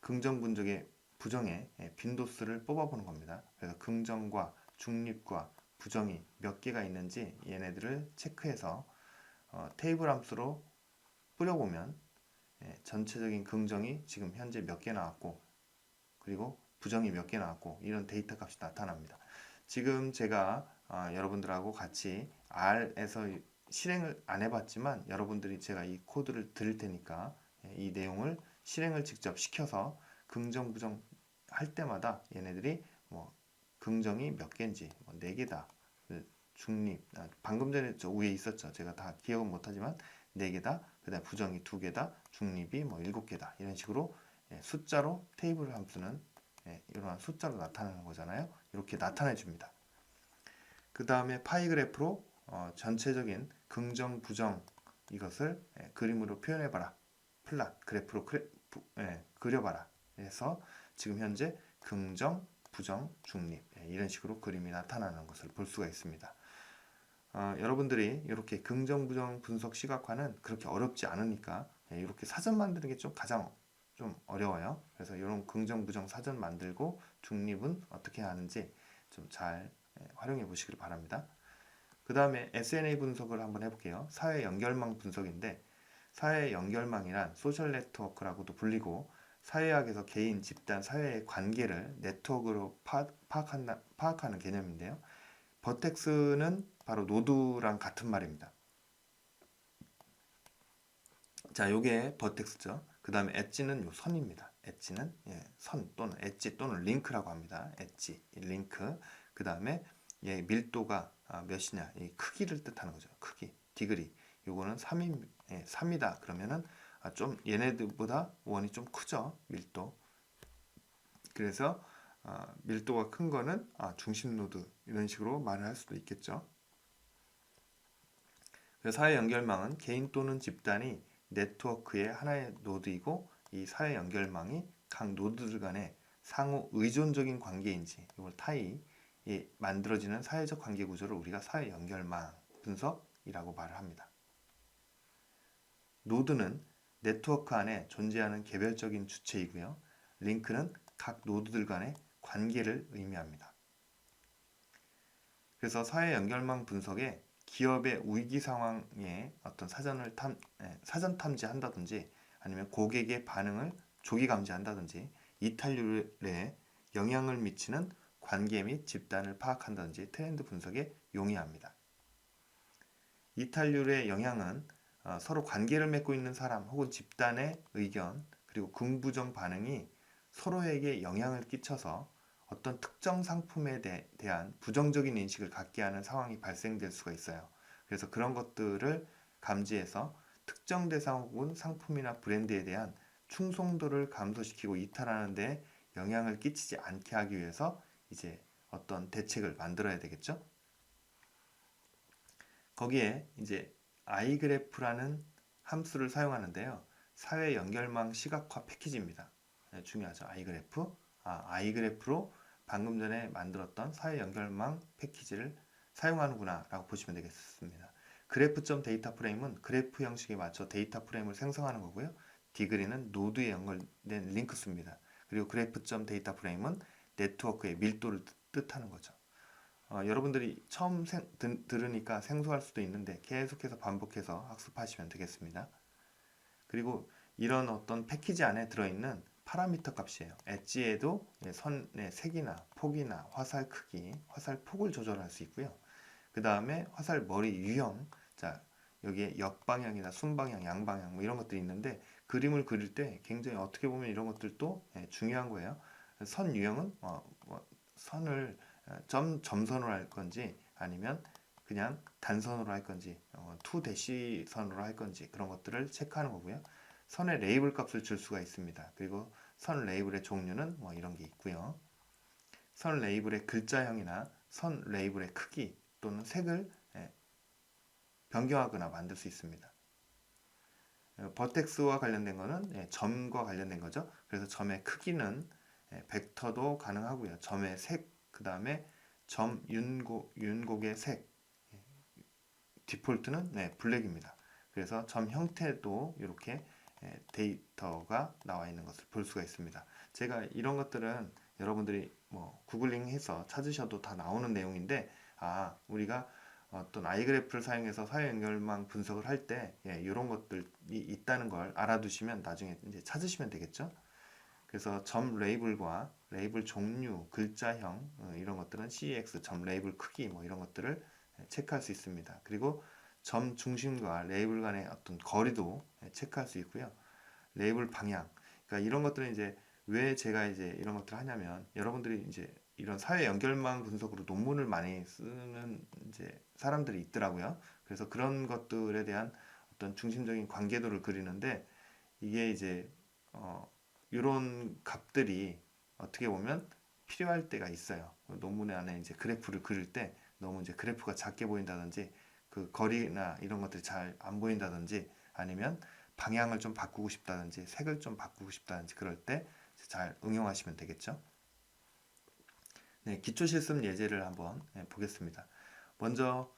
긍정 분석의 부정의 빈도수를 뽑아보는 겁니다. 그래서 긍정과 중립과 부정이 몇 개가 있는지 얘네들을 체크해서 테이블 함수로 뿌려보면 전체적인 긍정이 지금 현재 몇 개 나왔고 그리고 부정이 몇 개 나왔고 이런 데이터 값이 나타납니다. 지금 제가 여러분들하고 같이 R에서 실행을 안 해봤지만 여러분들이 제가 이 코드를 드릴 테니까 이 내용을 실행을 직접 시켜서 긍정 부정 할 때마다 얘네들이 뭐 긍정이 몇 개인지 뭐 4개다 중립 방금 전에 저 위에 있었죠. 제가 다 기억은 못하지만 4개다 그 다음 부정이 2개다 중립이 뭐 7개다 이런 식으로 숫자로 테이블 함수는 이러한 숫자로 나타나는 거잖아요. 이렇게 나타내 줍니다. 그 다음에 파이 그래프로 전체적인 긍정 부정 이것을 그림으로 표현해봐라. 플랫 그래프로 그려봐라. 그래서 지금 현재 긍정 부정 중립 이런 식으로 그림이 나타나는 것을 볼 수가 있습니다. 여러분들이 이렇게 긍정 부정 분석 시각화는 그렇게 어렵지 않으니까 이렇게 사전 만드는 게 가장 좀 어려워요. 그래서 이런 긍정 부정 사전 만들고 중립은 어떻게 하는지 좀 잘 활용해 보시길 바랍니다. 그 다음에 SNA 분석을 한번 해볼게요. 사회 연결망 분석인데 사회 연결망이란 소셜 네트워크라고도 불리고 사회학에서 개인, 집단, 사회의 관계를 네트워크로 파악하는 개념인데요. 버텍스는 바로 노드랑 같은 말입니다. 자, 요게 버텍스죠. 그 다음에 엣지는 요 선입니다. 엣지는 선 또는 엣지 또는 링크라고 합니다. 엣지, 링크. 그 다음에 예, 밀도가 몇이냐, 이 크기를 뜻하는 거죠. 크기, 디그리. 요거는 3이다. 그러면은 좀 얘네들보다 원이 좀 크죠. 밀도. 그래서 밀도가 큰 거는 중심 노드 이런 식으로 말을 할 수도 있겠죠. 그래서 사회 연결망은 개인 또는 집단이 네트워크의 하나의 노드이고 이 사회 연결망이 각 노드들 간의 상호 의존적인 관계인지 이걸 타이 만들어지는 사회적 관계 구조를 우리가 사회 연결망 분석이라고 말을 합니다. 노드는 네트워크 안에 존재하는 개별적인 주체이고요. 링크는 각 노드들 간의 관계를 의미합니다. 그래서 사회 연결망 분석에 기업의 위기 상황에 어떤 사전 탐지한다든지 아니면 고객의 반응을 조기 감지한다든지 이탈률에 영향을 미치는 관계 및 집단을 파악한다든지 트렌드 분석에 용이합니다. 이탈률의 영향은 서로 관계를 맺고 있는 사람 혹은 집단의 의견 그리고 긍부정 반응이 서로에게 영향을 끼쳐서 어떤 특정 상품에 대한 부정적인 인식을 갖게 하는 상황이 발생될 수가 있어요. 그래서 그런 것들을 감지해서 특정 대상 혹은 상품이나 브랜드에 대한 충성도를 감소시키고 이탈하는 데 영향을 끼치지 않게 하기 위해서 이제 어떤 대책을 만들어야 되겠죠. 거기에 이제 igraph라는 함수를 사용하는데요. 사회 연결망 시각화 패키지입니다. 중요하죠. igraph로 방금 전에 만들었던 사회 연결망 패키지를 사용하는구나 라고 보시면 되겠습니다. graph.data 프레임은 그래프 형식에 맞춰 데이터 프레임을 생성하는 거고요. 디그리는 노드에 연결된 링크 수입니다. 그리고 graph.data 프레임은 네트워크의 밀도를 뜻하는 거죠. 여러분들이 처음 들으니까 생소할 수도 있는데 계속해서 반복해서 학습하시면 되겠습니다. 그리고 이런 어떤 패키지 안에 들어있는 파라미터 값이에요. 엣지에도 선의 색이나 폭이나 화살 크기, 화살 폭을 조절할 수 있고요. 그 다음에 화살 머리 유형, 자 여기에 역방향이나 순방향, 양방향 뭐 이런 것들이 있는데 그림을 그릴 때 굉장히 어떻게 보면 이런 것들도 중요한 거예요. 선 유형은 선을 점선으로 할 건지 아니면 그냥 단선으로 할 건지 2대시 선으로 할 건지 그런 것들을 체크하는 거고요. 선의 레이블 값을 줄 수가 있습니다. 그리고 선 레이블의 종류는 뭐 이런 게 있고요. 선 레이블의 글자형이나 선 레이블의 크기 또는 색을 변경하거나 만들 수 있습니다. 버텍스와 관련된 거는 점과 관련된 거죠. 그래서 점의 크기는 벡터도 가능하고요. 점의 색, 그 다음에 점 윤곡의 색, 디폴트는 블랙입니다. 그래서 점 형태도 이렇게 데이터가 나와 있는 것을 볼 수가 있습니다. 제가 이런 것들은 여러분들이 뭐 구글링해서 찾으셔도 다 나오는 내용인데 우리가 어떤 igraph를 사용해서 사회 연결망 분석을 할 때 이런 것들이 있다는 걸 알아두시면 나중에 이제 찾으시면 되겠죠. 그래서 점 레이블과 레이블 종류, 글자형 이런 것들은 CX, 점 레이블 크기 뭐 이런 것들을 체크할 수 있습니다. 그리고 점 중심과 레이블 간의 어떤 거리도 체크할 수 있고요. 레이블 방향, 그러니까 이런 것들은 이제 왜 제가 이제 이런 것들을 하냐면 여러분들이 이제 이런 사회 연결망 분석으로 논문을 많이 쓰는 이제 사람들이 있더라고요. 그래서 그런 것들에 대한 어떤 중심적인 관계도를 그리는데 이게 이제 이런 값들이 어떻게 보면 필요할 때가 있어요. 논문 안에 이제 그래프를 그릴 때 너무 이제 그래프가 작게 보인다든지 그 거리나 이런 것들이 잘 안 보인다든지 아니면 방향을 좀 바꾸고 싶다든지 색을 좀 바꾸고 싶다든지 그럴 때 잘 응용하시면 되겠죠. 네, 기초 실습 예제를 한번 보겠습니다. 먼저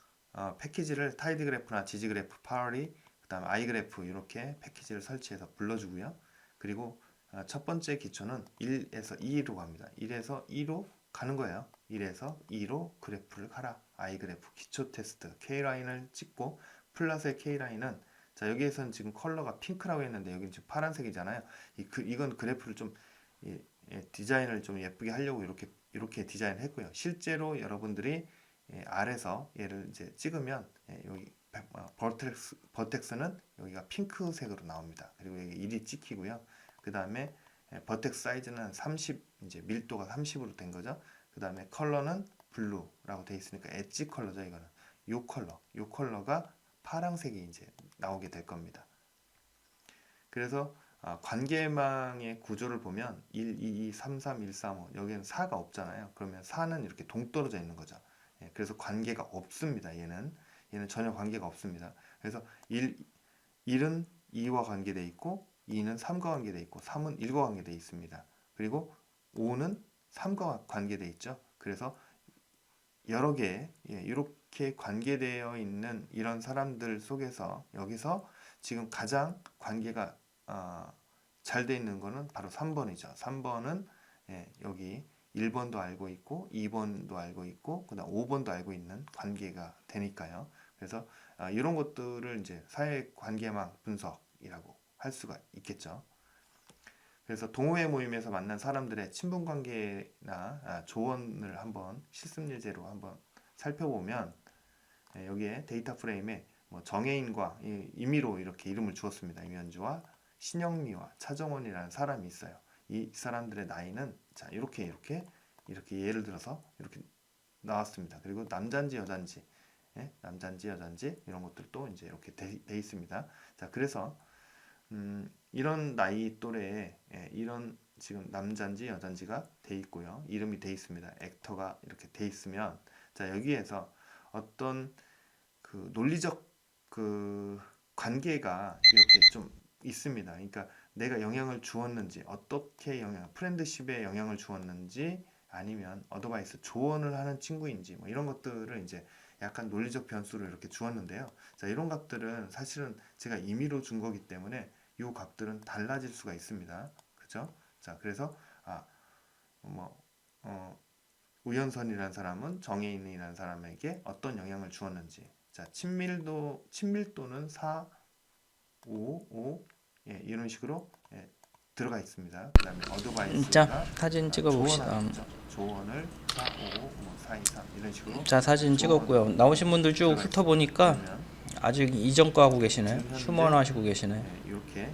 패키지를 타이드 그래프나 지지 그래프, 파워리, 그 다음에 i그래프 이렇게 패키지를 설치해서 불러주고요. 그리고 첫 번째 기초는 1에서 2로 갑니다. 1에서 2로 가는 거예요. 1에서 2로 그래프를 가라. i그래프 기초 테스트 K라인을 찍고 플러스의 K라인은 자 여기에서는 지금 컬러가 핑크라고 했는데 여기는 지금 파란색이잖아요. 이건 그래프를 좀 디자인을 좀 예쁘게 하려고 이렇게 디자인을 했고요. 실제로 여러분들이 아래서 얘를 이제 찍으면 여기 버텍스는 여기가 핑크색으로 나옵니다. 그리고 여기 1이 찍히고요. 그 다음에 버텍스 사이즈는 30, 이제 밀도가 30으로 된 거죠. 그 다음에 컬러는 블루라고 돼 있으니까 엣지 컬러죠. 이거는 요 컬러가 파란색이 이제 나오게 될 겁니다. 그래서 관계망의 구조를 보면 1, 2, 2, 3, 3, 1, 3, 5 여기는 4가 없잖아요. 그러면 4는 이렇게 동떨어져 있는 거죠. 예, 그래서 관계가 없습니다. 얘는 전혀 관계가 없습니다. 그래서 1은 2와 관계되어 있고 2는 3과 관계되어 있고 3은 1과 관계되어 있습니다. 그리고 5는 3과 관계되어 있죠. 그래서 여러 개 이렇게 관계되어 있는 이런 사람들 속에서 여기서 지금 가장 관계가 잘 돼 있는 거는 바로 3번이죠. 3번은 여기 1번도 알고 있고 2번도 알고 있고 그다음 5번도 알고 있는 관계가 되니까요. 그래서 이런 것들을 이제 사회 관계망 분석이라고 할 수가 있겠죠. 그래서 동호회 모임에서 만난 사람들의 친분 관계나 조언을 한번 실습 예제로 한번 살펴보면 여기에 데이터 프레임에 뭐 정혜인과 임의로 이렇게 이름을 주었습니다. 임현주와 신영미와 차정원이라는 사람이 있어요. 이 사람들의 나이는 자 이렇게 예를 들어서 이렇게 나왔습니다. 그리고 남잔지 여잔지, 남잔지 여잔지 이런 것들도 이제 이렇게 돼 있습니다. 자 그래서 이런 나이 또래에 이런 지금 남잔지 여잔지가 돼 있고요. 이름이 돼 있습니다. 액터가 이렇게 돼 있으면 자 여기에서 어떤 그 논리적 그 관계가 이렇게 좀 있습니다. 그러니까 내가 영향을 주었는지 어떻게 프렌드십에 영향을 주었는지 아니면 어드바이스 조언을 하는 친구인지 뭐 이런 것들을 이제 약간 논리적 변수를 이렇게 주었는데요. 자 이런 값들은 사실은 제가 임의로 준 거기 때문에 이 값들은 달라질 수가 있습니다. 그죠? 자 그래서 우연선이라는 사람은 정혜인이라는 사람에게 어떤 영향을 주었는지 자 친밀도는 4, 5 이런 식으로 들어가 있습니다. 그 다음에 어드바이스가 자 사진 찍어봅시다. 조언을 4, 5, 4, 2, 3 이런 식으로 자 사진 찍었고요. 나오신 분들 쭉 훑어보니까 그러면 아직 이전 거 하고 계시네. 휴먼 하시고 계시네. 이렇게